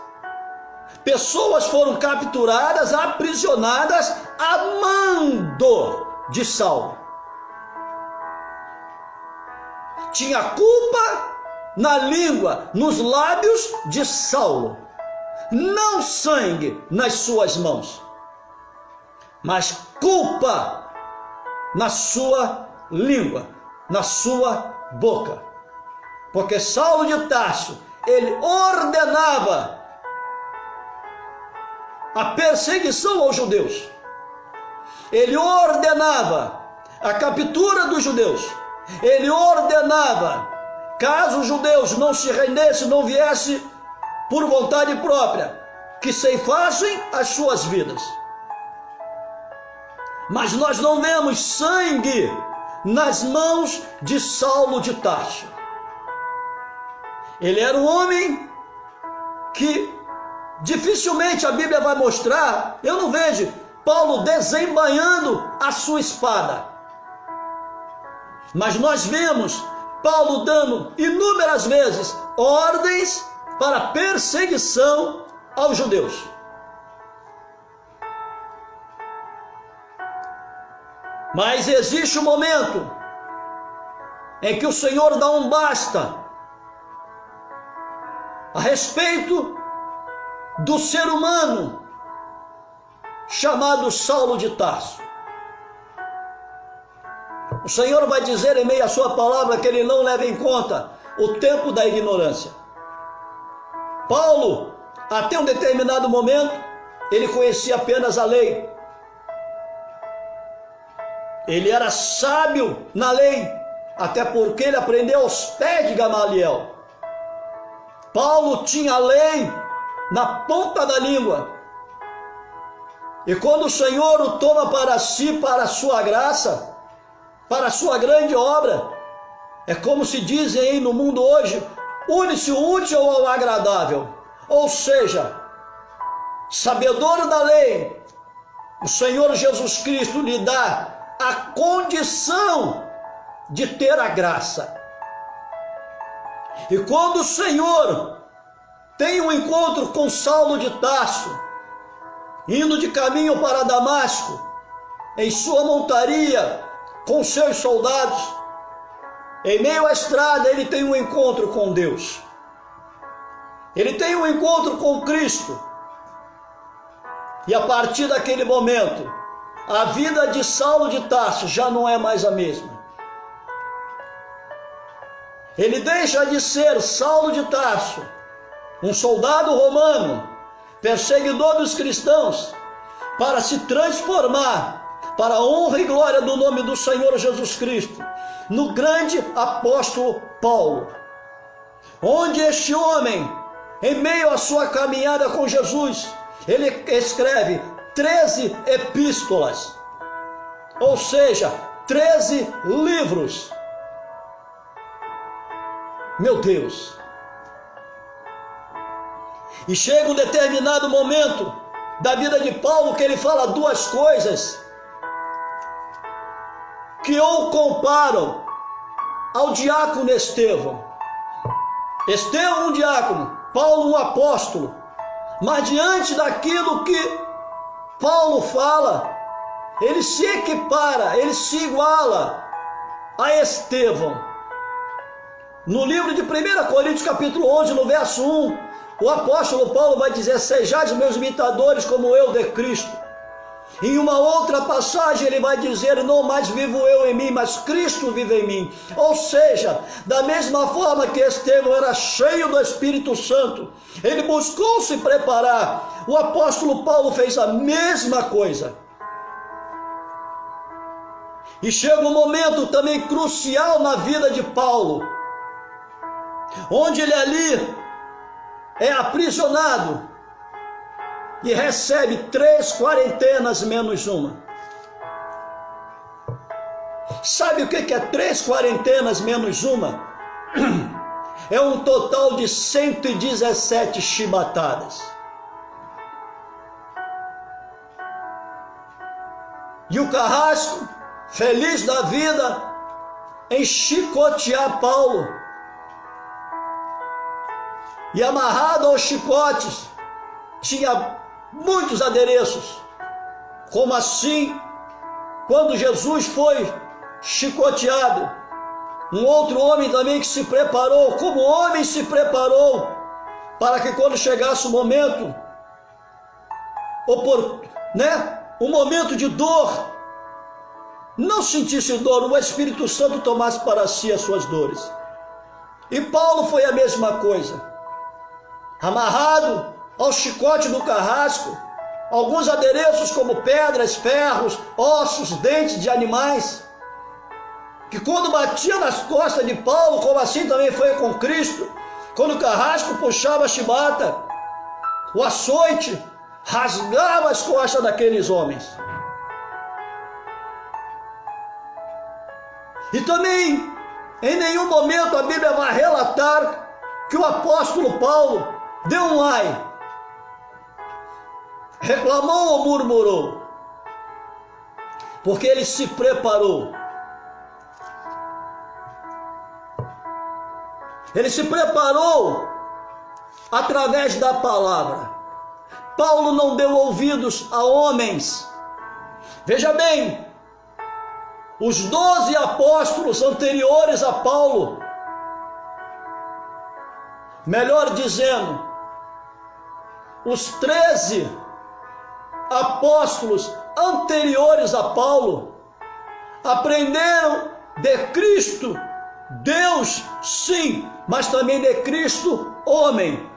pessoas foram capturadas, aprisionadas a mando de Saulo. Tinha culpa na língua, nos lábios de Saulo, não sangue nas suas mãos, mas culpa na sua língua, na sua boca. Porque Saulo de Tarso, ele ordenava a perseguição aos judeus. Ele ordenava a captura dos judeus. Ele ordenava, caso os judeus não se rendessem, não viessem por vontade própria, que ceifassem as suas vidas. Mas nós não vemos sangue nas mãos de Saulo de Tarso. Ele era um homem que dificilmente a Bíblia vai mostrar, eu não vejo Paulo desembainhando a sua espada. Mas nós vemos Paulo dando inúmeras vezes ordens para perseguição aos judeus. Mas existe um momento em que o Senhor dá um basta a respeito do ser humano chamado Saulo de Tarso. O Senhor vai dizer em meio à sua palavra que ele não leva em conta o tempo da ignorância. Paulo, até um determinado momento, ele conhecia apenas a lei. Ele era sábio na lei, até porque ele aprendeu aos pés de Gamaliel. Paulo tinha a lei na ponta da língua. E quando o Senhor o toma para si, para a sua graça, para a sua grande obra, é como se dizem aí no mundo hoje, une-se o útil ao agradável. Ou seja, sabedor da lei, o Senhor Jesus Cristo lhe dá a condição de ter a graça. E quando o Senhor tem um encontro com Saulo de Tarso, indo de caminho para Damasco, em sua montaria, com seus soldados, em meio à estrada ele tem um encontro com Deus. Ele tem um encontro com Cristo. E a partir daquele momento, a vida de Saulo de Tarso já não é mais a mesma. Ele deixa de ser Saulo de Tarso, um soldado romano, perseguidor dos cristãos, para se transformar, para a honra e glória do nome do Senhor Jesus Cristo, no grande apóstolo Paulo. Onde este homem, em meio à sua caminhada com Jesus, ele escreve 13 epístolas, ou seja, 13 livros. Meu Deus! E chega um determinado momento da vida de Paulo que ele fala duas coisas que o comparam ao diácono Estevão. Estevão um diácono, Paulo um apóstolo. Mas diante daquilo que Paulo fala, ele se equipara, ele se iguala a Estevão. No livro de 1 Coríntios capítulo 11, no verso 1, o apóstolo Paulo vai dizer: sejais meus imitadores como eu de Cristo. Em uma outra passagem ele vai dizer: não mais vivo eu em mim, mas Cristo vive em mim. Ou seja, da mesma forma que Estevão era cheio do Espírito Santo, ele buscou se preparar. O apóstolo Paulo fez a mesma coisa. E chega um momento também crucial na vida de Paulo, onde ele ali é aprisionado e recebe 3 quarentenas menos uma. Sabe o que é 3 quarentenas menos uma? É um total de 117 chibatadas. E o carrasco, feliz da vida em chicotear Paulo, e amarrado aos chicotes tinha muitos adereços. Como assim? Quando Jesus foi chicoteado, um outro homem também que se preparou, como homem se preparou, para que quando chegasse o momento, o momento de dor, não sentisse dor, o Espírito Santo tomasse para si as suas dores. E Paulo foi a mesma coisa. Amarrado ao chicote do carrasco, alguns adereços como pedras, ferros, ossos, dentes de animais, que quando batia nas costas de Paulo, como assim também foi com Cristo, quando o carrasco puxava a chibata, o açoite rasgava as costas daqueles homens. E também, em nenhum momento a Bíblia vai relatar que o apóstolo Paulo deu um ai, reclamou ou murmurou, porque ele se preparou. Ele se preparou através da palavra. Paulo não deu ouvidos a homens. Veja bem, os 12 apóstolos anteriores a Paulo, melhor dizendo, os 13 apóstolos anteriores a Paulo aprenderam de Cristo, Deus sim, mas também de Cristo, homem.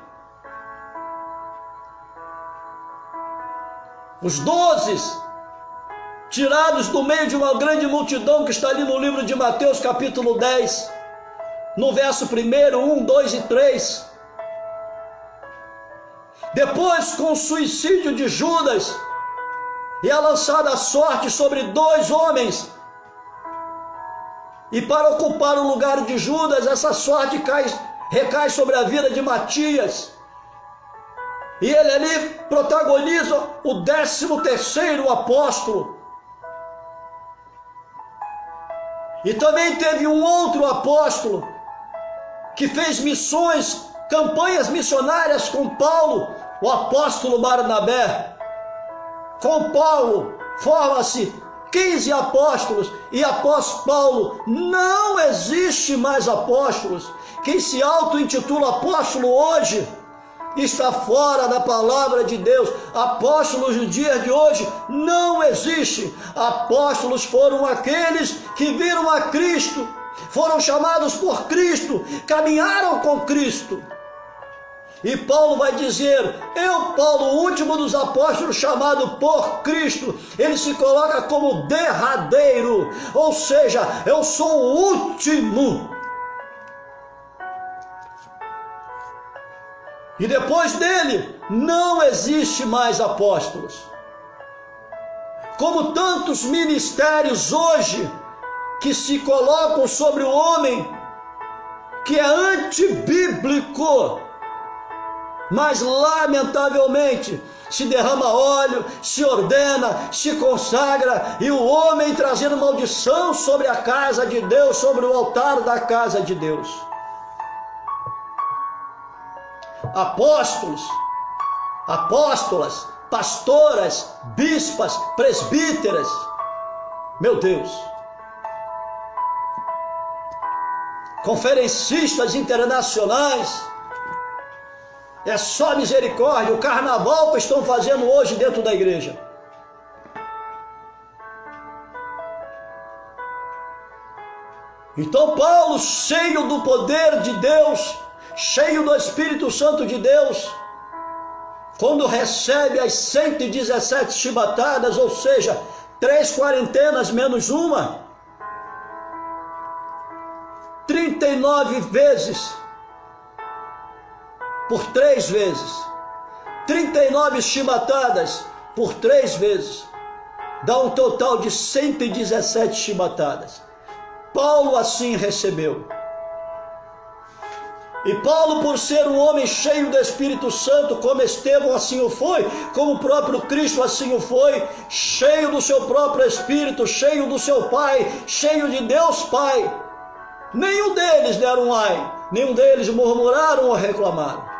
Os 12 tirados do meio de uma grande multidão que está ali no livro de Mateus capítulo 10, no verso 1, 1, 2 e 3, Depois, com o suicídio de Judas, é lançada a sorte sobre 2 homens. E para ocupar o lugar de Judas, essa sorte recai sobre a vida de Matias. E ele ali protagoniza o 13º apóstolo. E também teve um outro apóstolo que fez missões, campanhas missionárias com Paulo, o apóstolo Barnabé. Com Paulo forma-se 15 apóstolos, e após Paulo não existe mais apóstolos. Quem se auto-intitula apóstolo hoje está fora da palavra de Deus. Apóstolos no dia de hoje não existe. Apóstolos foram aqueles que viram a Cristo, foram chamados por Cristo, caminharam com Cristo. E Paulo vai dizer: eu, Paulo, o último dos apóstolos, chamado por Cristo. Ele se coloca como derradeiro, ou seja, eu sou o último. E depois dele não existe mais apóstolos. Como tantos ministérios hoje que se colocam sobre o homem, que é antibíblico, mas lamentavelmente se derrama óleo, se ordena, se consagra, e o homem trazendo maldição sobre a casa de Deus, sobre o altar da casa de Deus. Apóstolos, apóstolas, pastoras, bispas, presbíteras, meu Deus, conferencistas internacionais, é só misericórdia. O carnaval que estão fazendo hoje dentro da igreja. Então Paulo, cheio do poder de Deus, cheio do Espírito Santo de Deus, quando recebe as 117 chibatadas, ou seja, 3 quarentenas menos uma, 39 vezes, por 3 vezes, 39 chibatadas por 3 vezes, dá um total de 117 chibatadas. Paulo assim recebeu. E Paulo, por ser um homem cheio do Espírito Santo, como Estevão assim o foi, como o próprio Cristo assim o foi, cheio do seu próprio Espírito, cheio do seu Pai, cheio de Deus Pai, nenhum deles deram um ai, nenhum deles murmuraram ou reclamaram.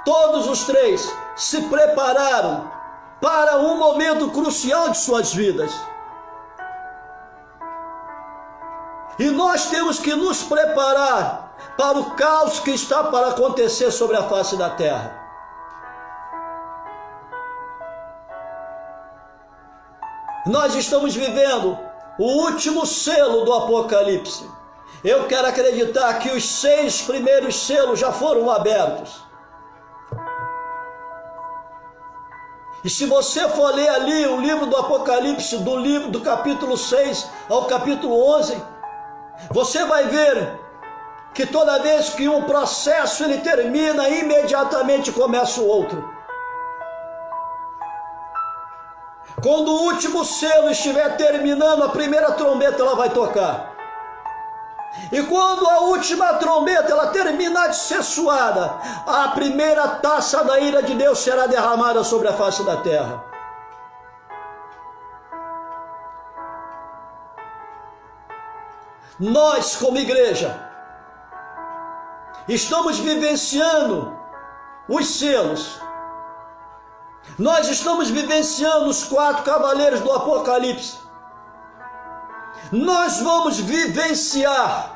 Todos os 3 se prepararam para um momento crucial de suas vidas. E nós temos que nos preparar para o caos que está para acontecer sobre a face da terra. Nós estamos vivendo o último selo do Apocalipse. Eu quero acreditar que os 6 primeiros selos já foram abertos. E se você for ler ali o livro do Apocalipse, do capítulo 6 ao capítulo 11, você vai ver que toda vez que um processo ele termina, imediatamente começa o outro. Quando o último selo estiver terminando, a primeira trombeta ela vai tocar. E quando a última trombeta ela terminar de ser soada, a primeira taça da ira de Deus será derramada sobre a face da terra. Nós, como igreja, estamos vivenciando os selos. Nós estamos vivenciando os 4 cavaleiros do Apocalipse. Nós vamos vivenciar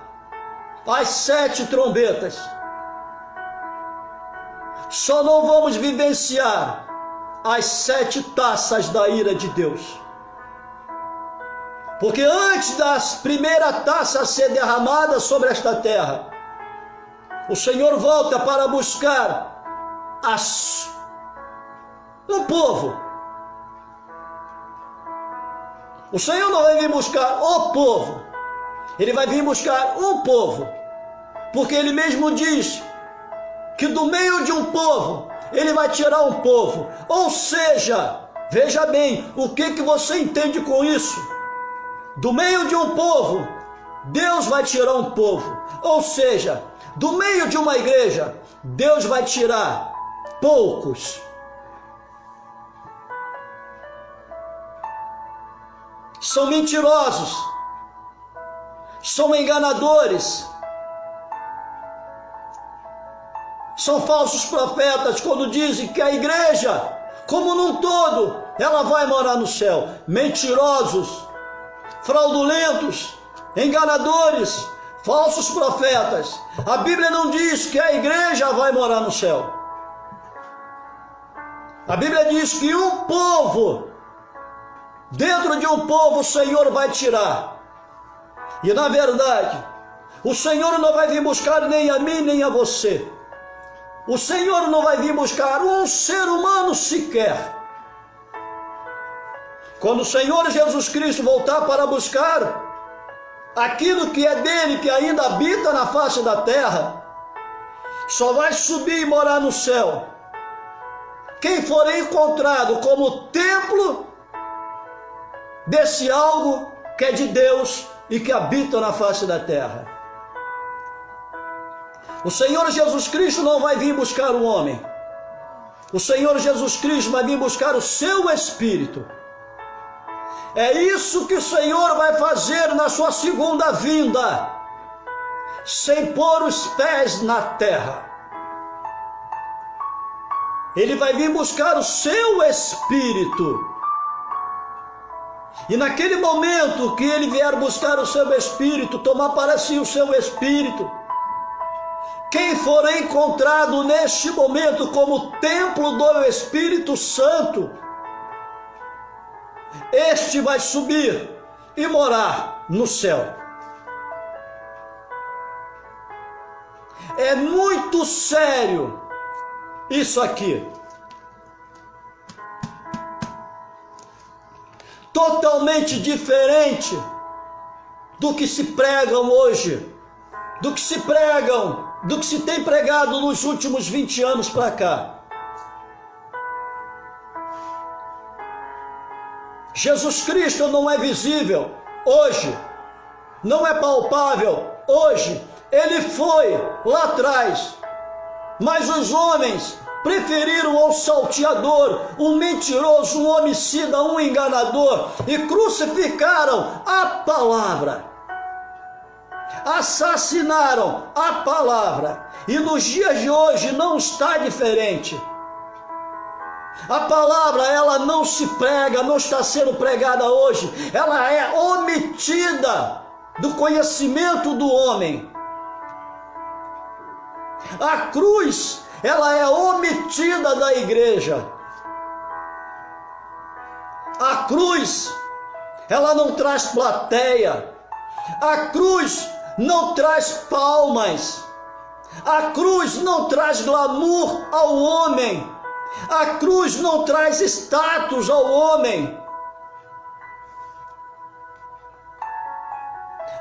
as 7 trombetas. Só não vamos vivenciar as 7 taças da ira de Deus. Porque antes da primeira taça ser derramada sobre esta terra, o Senhor volta para buscar um povo. O Senhor não vai vir buscar o povo, Ele vai vir buscar um povo, porque Ele mesmo diz que do meio de um povo ele vai tirar um povo. Ou seja, veja bem, o que você entende com isso? Do meio de um povo, Deus vai tirar um povo. Ou seja, do meio de uma igreja, Deus vai tirar poucos. São mentirosos, são enganadores, são falsos profetas quando dizem que a igreja, como num todo, ela vai morar no céu. Mentirosos, fraudulentos, enganadores, falsos profetas. A Bíblia não diz que a igreja vai morar no céu. A Bíblia diz que um povo, dentro de um povo, o Senhor vai tirar. E na verdade, o Senhor não vai vir buscar nem a mim, nem a você. O Senhor não vai vir buscar um ser humano sequer. Quando o Senhor Jesus Cristo voltar para buscar aquilo que é dele, que ainda habita na face da terra, só vai subir e morar no céu quem for encontrado como templo desse algo que é de Deus e que habita na face da terra. O Senhor Jesus Cristo não vai vir buscar o homem. O Senhor Jesus Cristo vai vir buscar o seu Espírito. É isso que o Senhor vai fazer na sua segunda vinda, sem pôr os pés na terra. Ele vai vir buscar o seu Espírito. E naquele momento que ele vier buscar o seu Espírito, tomar para si o seu Espírito, quem for encontrado neste momento como templo do Espírito Santo, este vai subir e morar no céu. É muito sério isso aqui. Totalmente diferente do que se pregam hoje, do que se tem pregado nos últimos 20 anos para cá. Jesus Cristo não é visível hoje, não é palpável hoje. Ele foi lá atrás, mas os homens preferiram um salteador, um mentiroso, um homicida, um enganador, e crucificaram a palavra, assassinaram a palavra. E nos dias de hoje não está diferente. A palavra, ela não se prega, não está sendo pregada hoje, ela é omitida do conhecimento do homem. A cruz, ela é omitida da igreja. A cruz, ela não traz plateia. A cruz não traz palmas. A cruz não traz glamour ao homem. A cruz não traz status ao homem.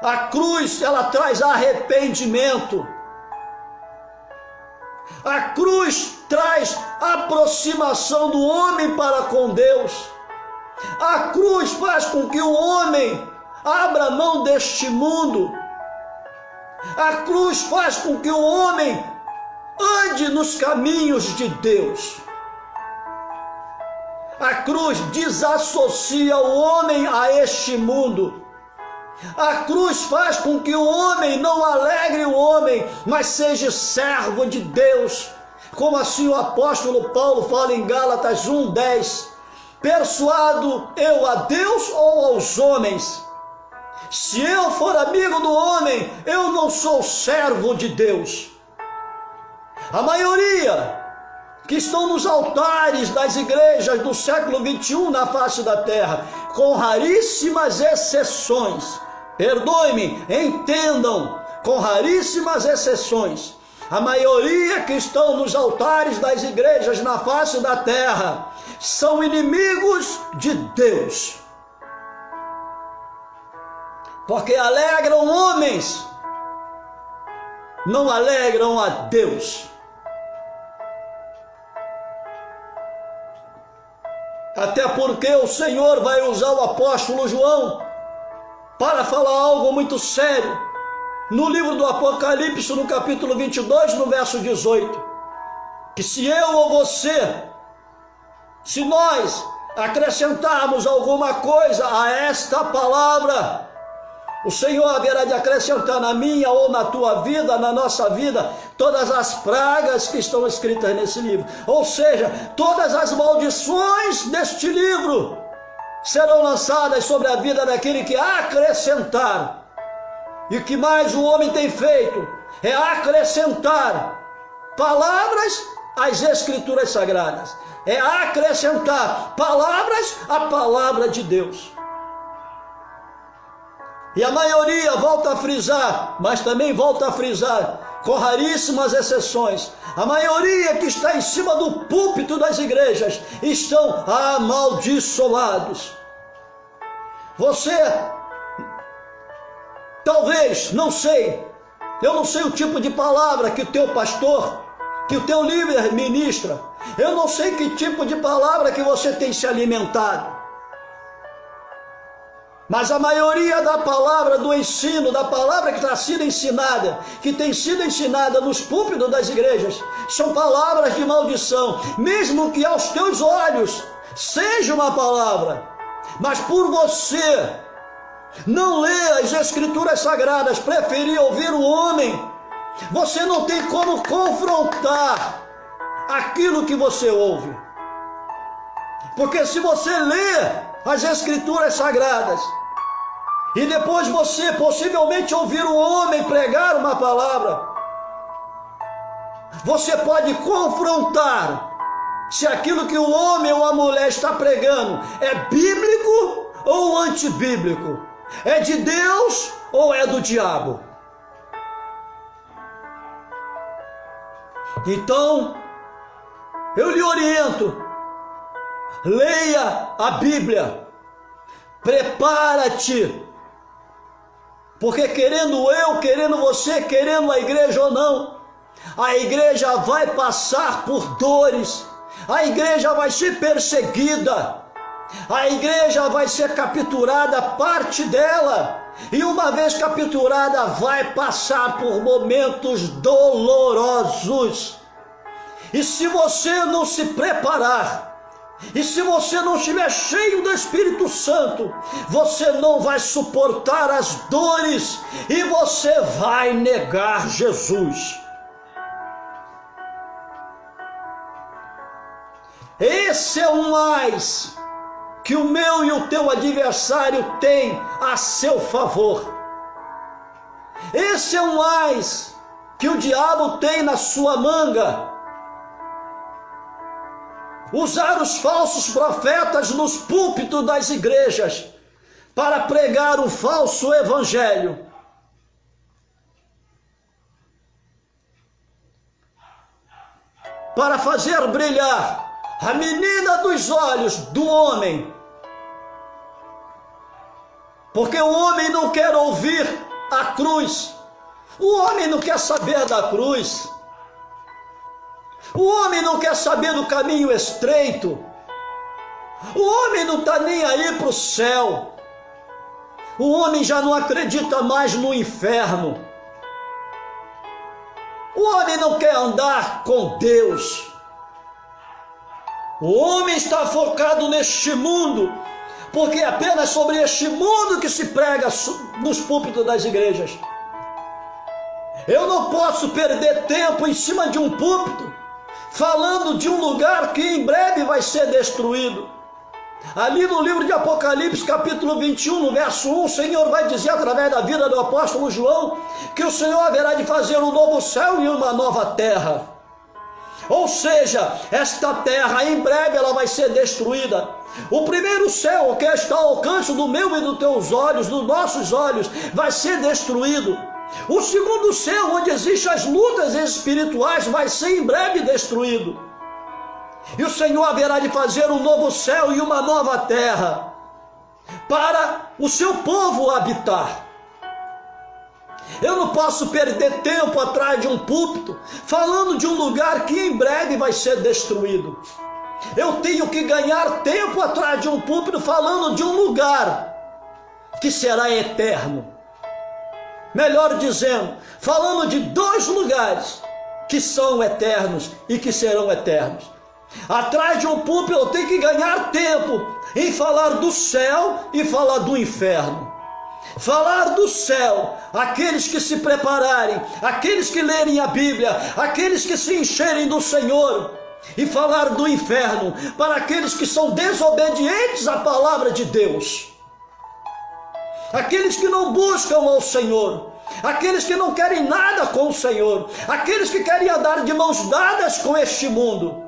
A cruz, ela traz arrependimento. A cruz traz aproximação do homem para com Deus. A cruz faz com que o homem abra mão deste mundo. A cruz faz com que o homem ande nos caminhos de Deus. A cruz desassocia o homem a este mundo. A cruz faz com que o homem não alegre o homem, mas seja servo de Deus. Como assim o apóstolo Paulo fala em Gálatas 1:10. Persuado eu a Deus ou aos homens? Se eu for amigo do homem, eu não sou servo de Deus. A maioria que estão nos altares das igrejas do século 21 na face da terra, com raríssimas exceções, perdoe-me, entendam, com raríssimas exceções, a maioria que estão nos altares das igrejas na face da terra são inimigos de Deus, porque alegram homens, não alegram a Deus. Até porque o Senhor vai usar o apóstolo João para falar algo muito sério. No livro do Apocalipse, no capítulo 22, no verso 18, que se eu ou você, se nós acrescentarmos alguma coisa a esta palavra, o Senhor haverá de acrescentar na minha ou na tua vida, na nossa vida, todas as pragas que estão escritas nesse livro. Ou seja, todas as maldições deste livro serão lançadas sobre a vida daquele que acrescentar. E o que mais o homem tem feito é acrescentar palavras às Escrituras Sagradas. É acrescentar palavras à palavra de Deus. E a maioria, volta a frisar, mas também volta a frisar, com raríssimas exceções, a maioria que está em cima do púlpito das igrejas estão amaldiçoados. Você, talvez, não sei, eu não sei o tipo de palavra que o teu pastor, que o teu líder ministra, eu não sei que tipo de palavra que você tem se alimentado. Mas a maioria da palavra, do ensino, da palavra que está sendo ensinada, que tem sido ensinada nos púlpitos das igrejas, são palavras de maldição, mesmo que aos teus olhos seja uma palavra, mas por você não ler as Escrituras Sagradas, preferir ouvir o homem, você não tem como confrontar aquilo que você ouve. Porque se você lê as Escrituras Sagradas e depois você possivelmente ouvir um homem pregar uma palavra, você pode confrontar se aquilo que o homem ou a mulher está pregando é bíblico ou antibíblico, é de Deus ou é do diabo. Então, eu lhe oriento, leia a Bíblia, prepara-te, porque querendo eu, querendo você, querendo a igreja ou não, a igreja vai passar por dores, a igreja vai ser perseguida, a igreja vai ser capturada, parte dela, e uma vez capturada vai passar por momentos dolorosos. E se você não se preparar, e se você não estiver cheio do Espírito Santo, você não vai suportar as dores e você vai negar Jesus. Esse é o mais que o meu e o teu adversário tem a seu favor. Esse é o mais que o diabo tem na sua manga. Usar os falsos profetas nos púlpitos das igrejas para pregar o falso evangelho. Para fazer brilhar a menina dos olhos do homem. Porque o homem não quer ouvir a cruz. O homem não quer saber da cruz. O homem não quer saber do caminho estreito. O homem não está nem aí para o céu. O homem já não acredita mais no inferno. O homem não quer andar com Deus. O homem está focado neste mundo, porque é apenas sobre este mundo que se prega nos púlpitos das igrejas. Eu não posso perder tempo em cima de um púlpito falando de um lugar que em breve vai ser destruído. Ali no livro de Apocalipse, capítulo 21, no verso 1, o Senhor vai dizer através da vida do apóstolo João que o Senhor haverá de fazer um novo céu e uma nova terra. Ou seja, esta terra em breve ela vai ser destruída. O primeiro céu, que está ao alcance do meu e dos teus olhos, dos nossos olhos, vai ser destruído. O segundo céu, onde existem as lutas espirituais, vai ser em breve destruído. E o Senhor haverá de fazer um novo céu e uma nova terra para o seu povo habitar. Eu não posso perder tempo atrás de um púlpito falando de um lugar que em breve vai ser destruído. Eu tenho que ganhar tempo atrás de um púlpito falando de um lugar que será eterno. Melhor dizendo, falando de dois lugares que são eternos e que serão eternos. Atrás de um púlpito eu tenho que ganhar tempo em falar do céu e falar do inferno. Falar do céu, aqueles que se prepararem, aqueles que lerem a Bíblia, aqueles que se encherem do Senhor, e falar do inferno para aqueles que são desobedientes à palavra de Deus, aqueles que não buscam ao Senhor, aqueles que não querem nada com o Senhor, aqueles que querem andar de mãos dadas com este mundo.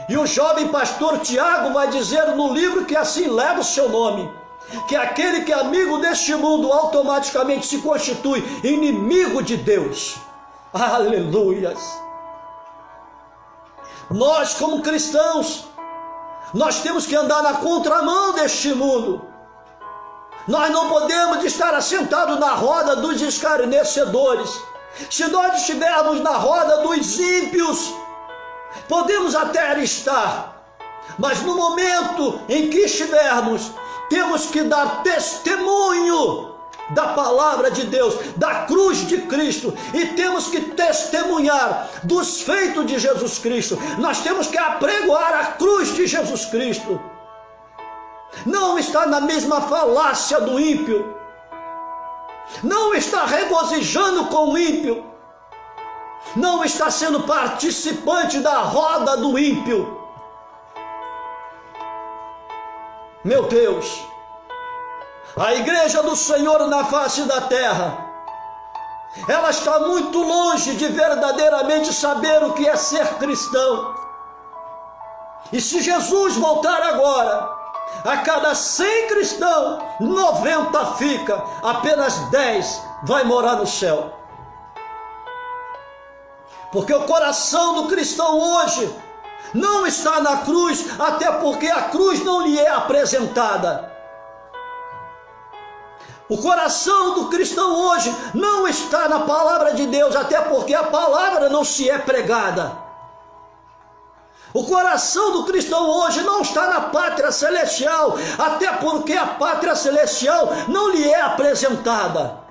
E o jovem pastor Tiago vai dizer no livro que assim leva o seu nome, que aquele que é amigo deste mundo automaticamente se constitui inimigo de Deus. Aleluias! Nós como cristãos, nós temos que andar na contramão deste mundo. Nós não podemos estar assentados na roda dos escarnecedores. Se nós estivermos na roda dos ímpios, podemos até estar, mas no momento em que estivermos, temos que dar testemunho da palavra de Deus, da cruz de Cristo, e temos que testemunhar dos feitos de Jesus Cristo. Nós temos que apregoar a cruz de Jesus Cristo. Não está na mesma falácia do ímpio, não está regozijando com o ímpio, não está sendo participante da roda do ímpio. Meu Deus, a igreja do Senhor na face da terra, ela está muito longe de verdadeiramente saber o que é ser cristão. E se Jesus voltar agora, a cada 100 cristãos, 90 fica, apenas 10 vai morar no céu. Porque o coração do cristão hoje não está na cruz, até porque a cruz não lhe é apresentada. O coração do cristão hoje não está na palavra de Deus, até porque a palavra não se é pregada. O coração do cristão hoje não está na pátria celestial, até porque a pátria celestial não lhe é apresentada.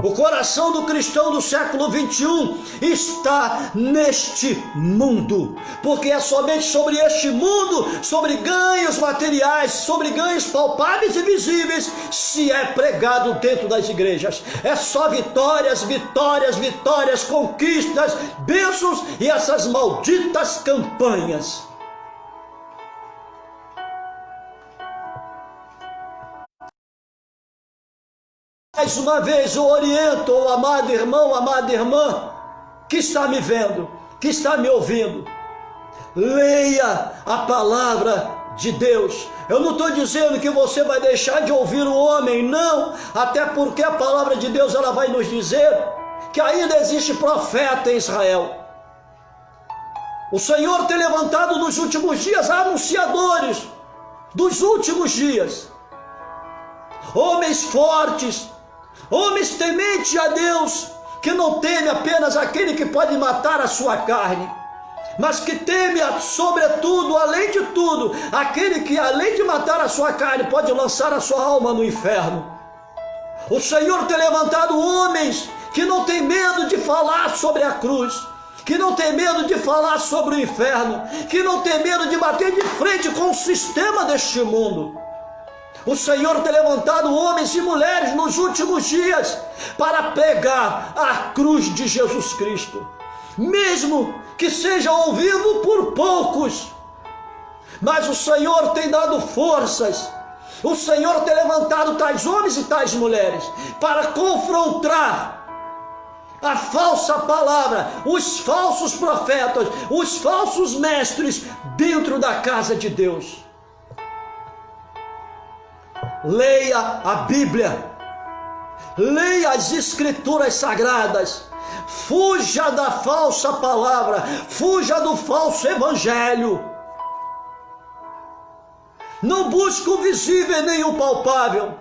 O coração do cristão do século 21 está neste mundo, porque é somente sobre este mundo, sobre ganhos materiais, sobre ganhos palpáveis e visíveis, se é pregado dentro das igrejas. É só vitórias, vitórias, vitórias, conquistas, bênçãos e essas malditas campanhas. Mais uma vez eu oriento o amado irmão, amada irmã, que está me vendo, que está me ouvindo. Leia a palavra de Deus. Eu não estou dizendo que você vai deixar de ouvir o homem, não. Até porque a palavra de Deus ela vai nos dizer que ainda existe profeta em Israel. O Senhor tem levantado nos últimos dias anunciadores dos últimos dias. Homens fortes, homens tementes a Deus, que não teme apenas aquele que pode matar a sua carne, mas que teme sobretudo, além de tudo, aquele que além de matar a sua carne pode lançar a sua alma no inferno. O Senhor tem levantado homens que não tem medo de falar sobre a cruz, que não tem medo de falar sobre o inferno, que não tem medo de bater de frente com o sistema deste mundo. O Senhor tem levantado homens e mulheres nos últimos dias para pregar a cruz de Jesus Cristo, mesmo que seja ouvido por poucos, mas o Senhor tem dado forças, o Senhor tem levantado tais homens e tais mulheres para confrontar a falsa palavra, os falsos profetas, os falsos mestres dentro da casa de Deus. Leia a Bíblia, leia as Escrituras Sagradas, fuja da falsa palavra, fuja do falso evangelho. Não busque o visível nem o palpável,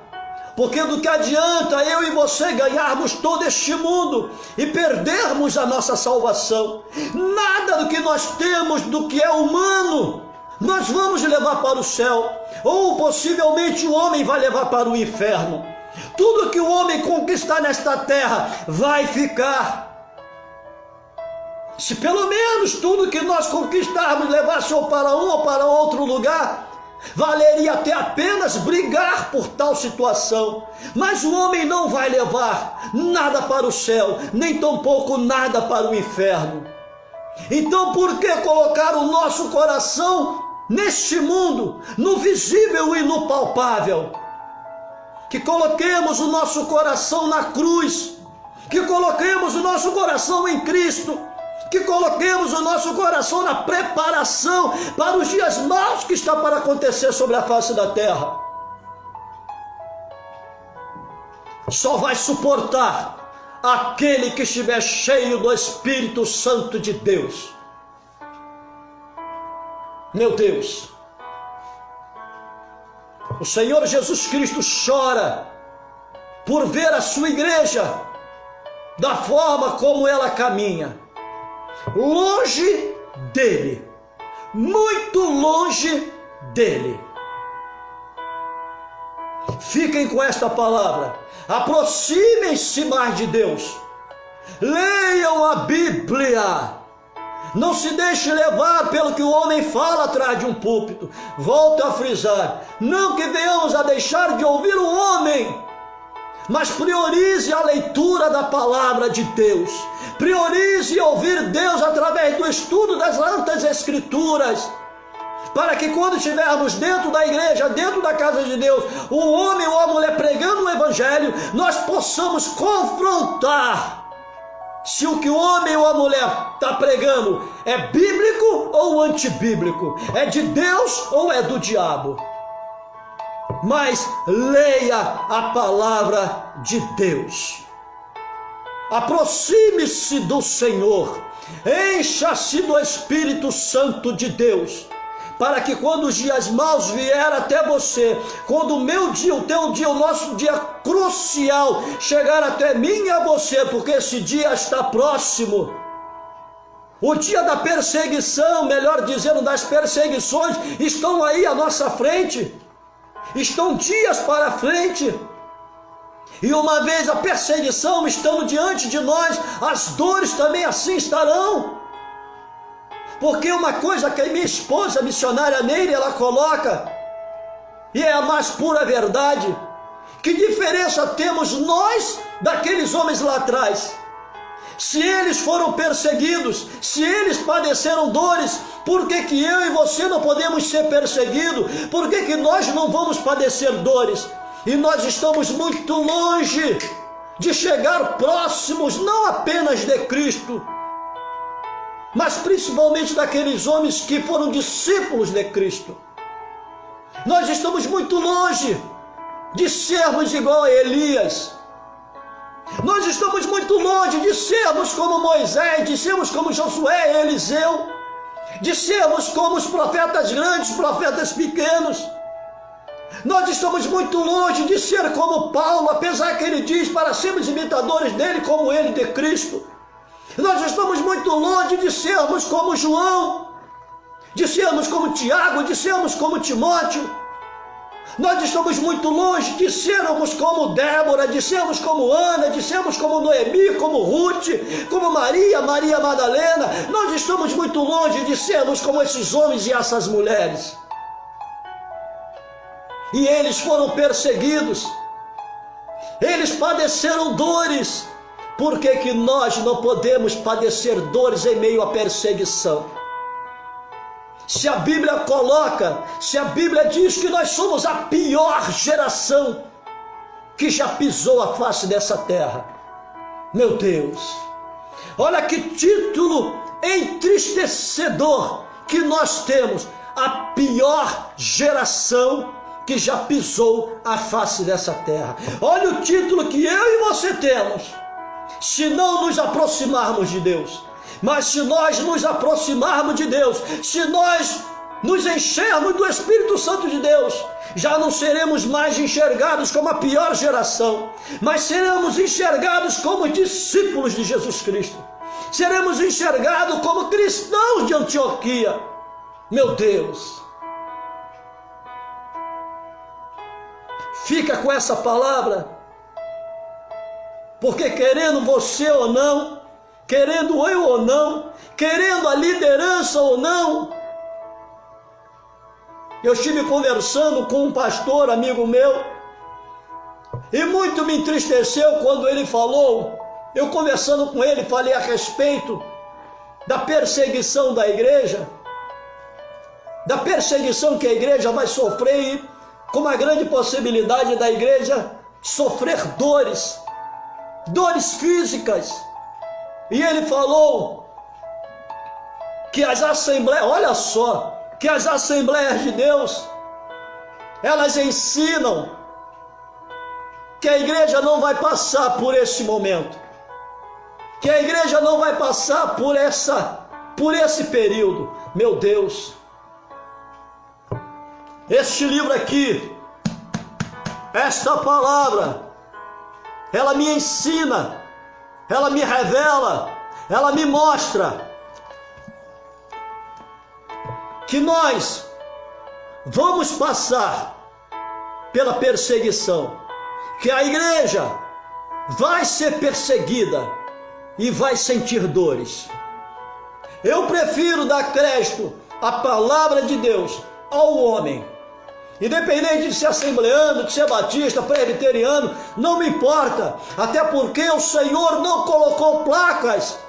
porque do que adianta eu e você ganharmos todo este mundo e perdermos a nossa salvação. Nada do que nós temos, do que é humano, nós vamos levar para o céu, ou possivelmente o homem vai levar para o inferno. Tudo que o homem conquistar nesta terra vai ficar. Se pelo menos tudo que nós conquistarmos levasse ou para um ou para outro lugar, valeria até apenas brigar por tal situação. Mas o homem não vai levar nada para o céu, nem tampouco nada para o inferno. Então por que colocar o nosso coração neste mundo, no visível e no palpável? Que coloquemos o nosso coração na cruz, que coloquemos o nosso coração em Cristo, que coloquemos o nosso coração na preparação para os dias maus que está para acontecer sobre a face da terra. Só vai suportar aquele que estiver cheio do Espírito Santo de Deus. Meu Deus, o Senhor Jesus Cristo chora por ver a sua igreja da forma como ela caminha, longe dele, muito longe dele. Fiquem com esta palavra, aproximem-se mais de Deus, leiam a Bíblia, não se deixe levar pelo que o homem fala atrás de um púlpito. Volto a frisar, não que venhamos a deixar de ouvir o homem, mas priorize a leitura da palavra de Deus, priorize ouvir Deus através do estudo das Santas Escrituras, para que quando estivermos dentro da igreja, dentro da casa de Deus, o homem ou a mulher pregando o Evangelho, nós possamos confrontar se o que o homem ou a mulher está pregando é bíblico ou antibíblico, é de Deus ou é do diabo. Mas leia a palavra de Deus, aproxime-se do Senhor, encha-se do Espírito Santo de Deus, para que quando os dias maus vierem até você, quando o meu dia, o teu dia, o nosso dia crucial chegar até mim e a você, porque esse dia está próximo, o dia da perseguição, melhor dizendo, das perseguições, estão aí à nossa frente, estão dias para frente, e uma vez a perseguição estando diante de nós, as dores também assim estarão. Porque uma coisa que a minha esposa, a missionária Neire, ela coloca, e é a mais pura verdade, que diferença temos nós daqueles homens lá atrás? Se eles foram perseguidos, se eles padeceram dores, por que que eu e você não podemos ser perseguidos? Por que que nós não vamos padecer dores? E nós estamos muito longe de chegar próximos, não apenas de Cristo, mas principalmente daqueles homens que foram discípulos de Cristo. Nós estamos muito longe de sermos igual a Elias. Nós estamos muito longe de sermos como Moisés, de sermos como Josué e Eliseu, de sermos como os profetas grandes, profetas pequenos. Nós estamos muito longe de ser como Paulo, apesar que ele diz para sermos imitadores dele como ele de Cristo. Nós estamos muito longe de sermos como João, de sermos como Tiago, de sermos como Timóteo. Nós estamos muito longe de sermos como Débora, de sermos como Ana, de sermos como Noemi, como Ruth, como Maria Madalena. Nós estamos muito longe de sermos como esses homens e essas mulheres. E eles foram perseguidos, eles padeceram dores. Por que que nós não podemos padecer dores em meio à perseguição? Se a Bíblia coloca, se a Bíblia diz que nós somos a pior geração que já pisou a face dessa terra, meu Deus, olha que título entristecedor que nós temos, a pior geração que já pisou a face dessa terra. Olha o título que eu e você temos, se não nos aproximarmos de Deus. Mas se nós nos aproximarmos de Deus, se nós nos enchermos do Espírito Santo de Deus, já não seremos mais enxergados como a pior geração, mas seremos enxergados como discípulos de Jesus Cristo. Seremos enxergados como cristãos de Antioquia. Meu Deus, fica com essa palavra, porque querendo você ou não, querendo eu ou não, querendo a liderança ou não, eu estive conversando com um pastor amigo meu, e muito me entristeceu quando ele falou, eu conversando com ele, falei a respeito da perseguição da igreja, da perseguição que a igreja vai sofrer, e com uma grande possibilidade da igreja sofrer dores físicas. E ele falou que as assembleias, olha só, que as Assembleias de Deus, elas ensinam que a igreja não vai passar por esse momento, que a igreja não vai passar por esse período. Meu Deus, este livro aqui, esta palavra, ela me ensina, ela me revela, ela me mostra que nós vamos passar pela perseguição, que a igreja vai ser perseguida e vai sentir dores. Eu prefiro dar crédito à palavra de Deus ao homem, independente de ser assembleano, de ser batista, presbiteriano, não me importa, até porque o Senhor não colocou placas.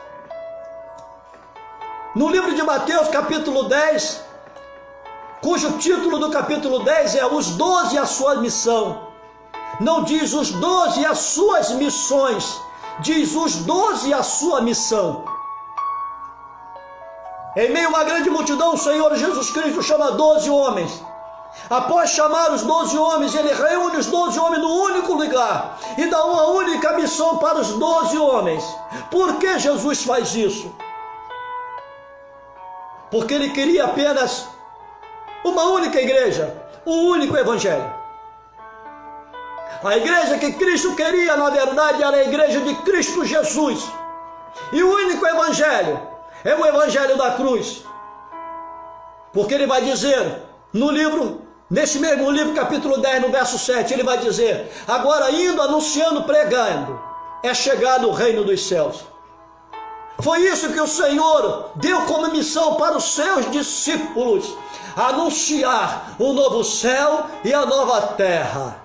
No livro de Mateus, capítulo 10, cujo título do capítulo 10 é os 12 e a sua missão. Não diz os 12 e as suas missões, diz os 12 e a sua missão. Em meio a uma grande multidão, o Senhor Jesus Cristo chama 12 homens. Após chamar os 12 homens, ele reúne os 12 homens num único lugar e dá uma única missão para os 12 homens. Por que Jesus faz isso? Porque ele queria apenas uma única igreja, um único evangelho. A igreja que Cristo queria, na verdade, era a igreja de Cristo Jesus. E o único evangelho é o evangelho da cruz. Porque ele vai dizer no livro, nesse mesmo livro, capítulo 10, no verso 7, ele vai dizer: agora indo, anunciando, pregando, é chegado o reino dos céus. Foi isso que o Senhor deu como missão para os seus discípulos: anunciar o novo céu e a nova terra.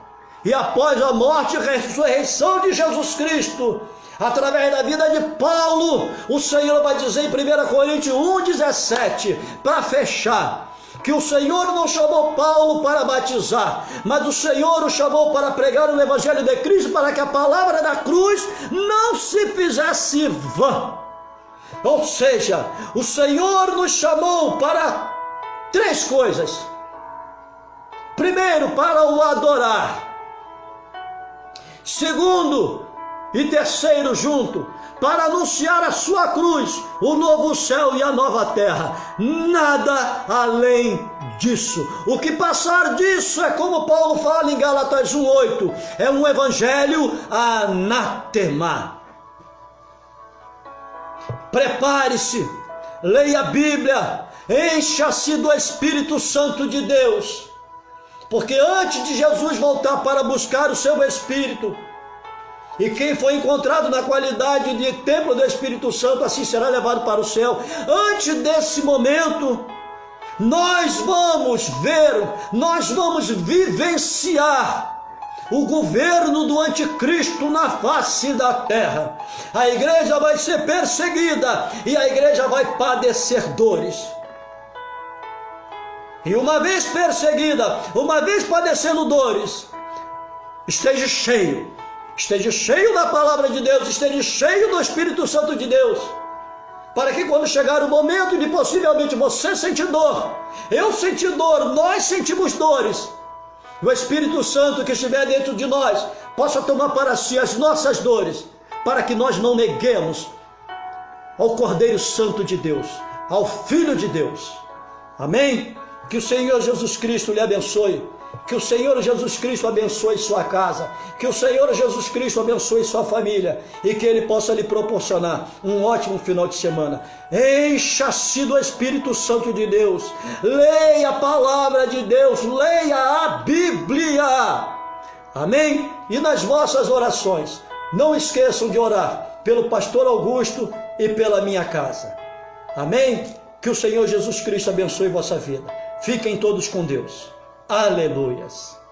E após a morte e ressurreição de Jesus Cristo, através da vida de Paulo, o Senhor vai dizer em 1 Coríntios 1,17, para fechar, que o Senhor não chamou Paulo para batizar, mas o Senhor o chamou para pregar o evangelho de Cristo, para que a palavra da cruz não se fizesse vã. Ou seja, o Senhor nos chamou para 3 coisas. Primeiro, para o adorar. Segundo e terceiro junto, para anunciar a sua cruz, o novo céu e a nova terra. Nada além disso. O que passar disso é, como Paulo fala em Gálatas 1,8, é um evangelho anátema. Prepare-se, leia a Bíblia, encha-se do Espírito Santo de Deus, porque antes de Jesus voltar para buscar o seu Espírito, e quem foi encontrado na qualidade de templo do Espírito Santo, assim será levado para o céu. Antes desse momento, nós vamos ver, nós vamos vivenciar o governo do anticristo na face da terra. A igreja vai ser perseguida e a igreja vai padecer dores. E uma vez perseguida, uma vez padecendo dores, esteja cheio da palavra de Deus, esteja cheio do Espírito Santo de Deus, para que quando chegar o momento de possivelmente você sentir dor, eu sentir dor, nós sentimos dores, o Espírito Santo que estiver dentro de nós possa tomar para si as nossas dores, para que nós não neguemos ao Cordeiro Santo de Deus, ao Filho de Deus. Amém? Que o Senhor Jesus Cristo lhe abençoe, Que o Senhor Jesus Cristo abençoe sua casa, que o Senhor Jesus Cristo abençoe sua família e que Ele possa lhe proporcionar um ótimo final de semana. Encha-se do Espírito Santo de Deus, leia a palavra de Deus, leia a Bíblia. Amém? E nas vossas orações, não esqueçam de orar pelo pastor Augusto e pela minha casa. Amém? Que o Senhor Jesus Cristo abençoe vossa vida. Fiquem todos com Deus. Aleluias.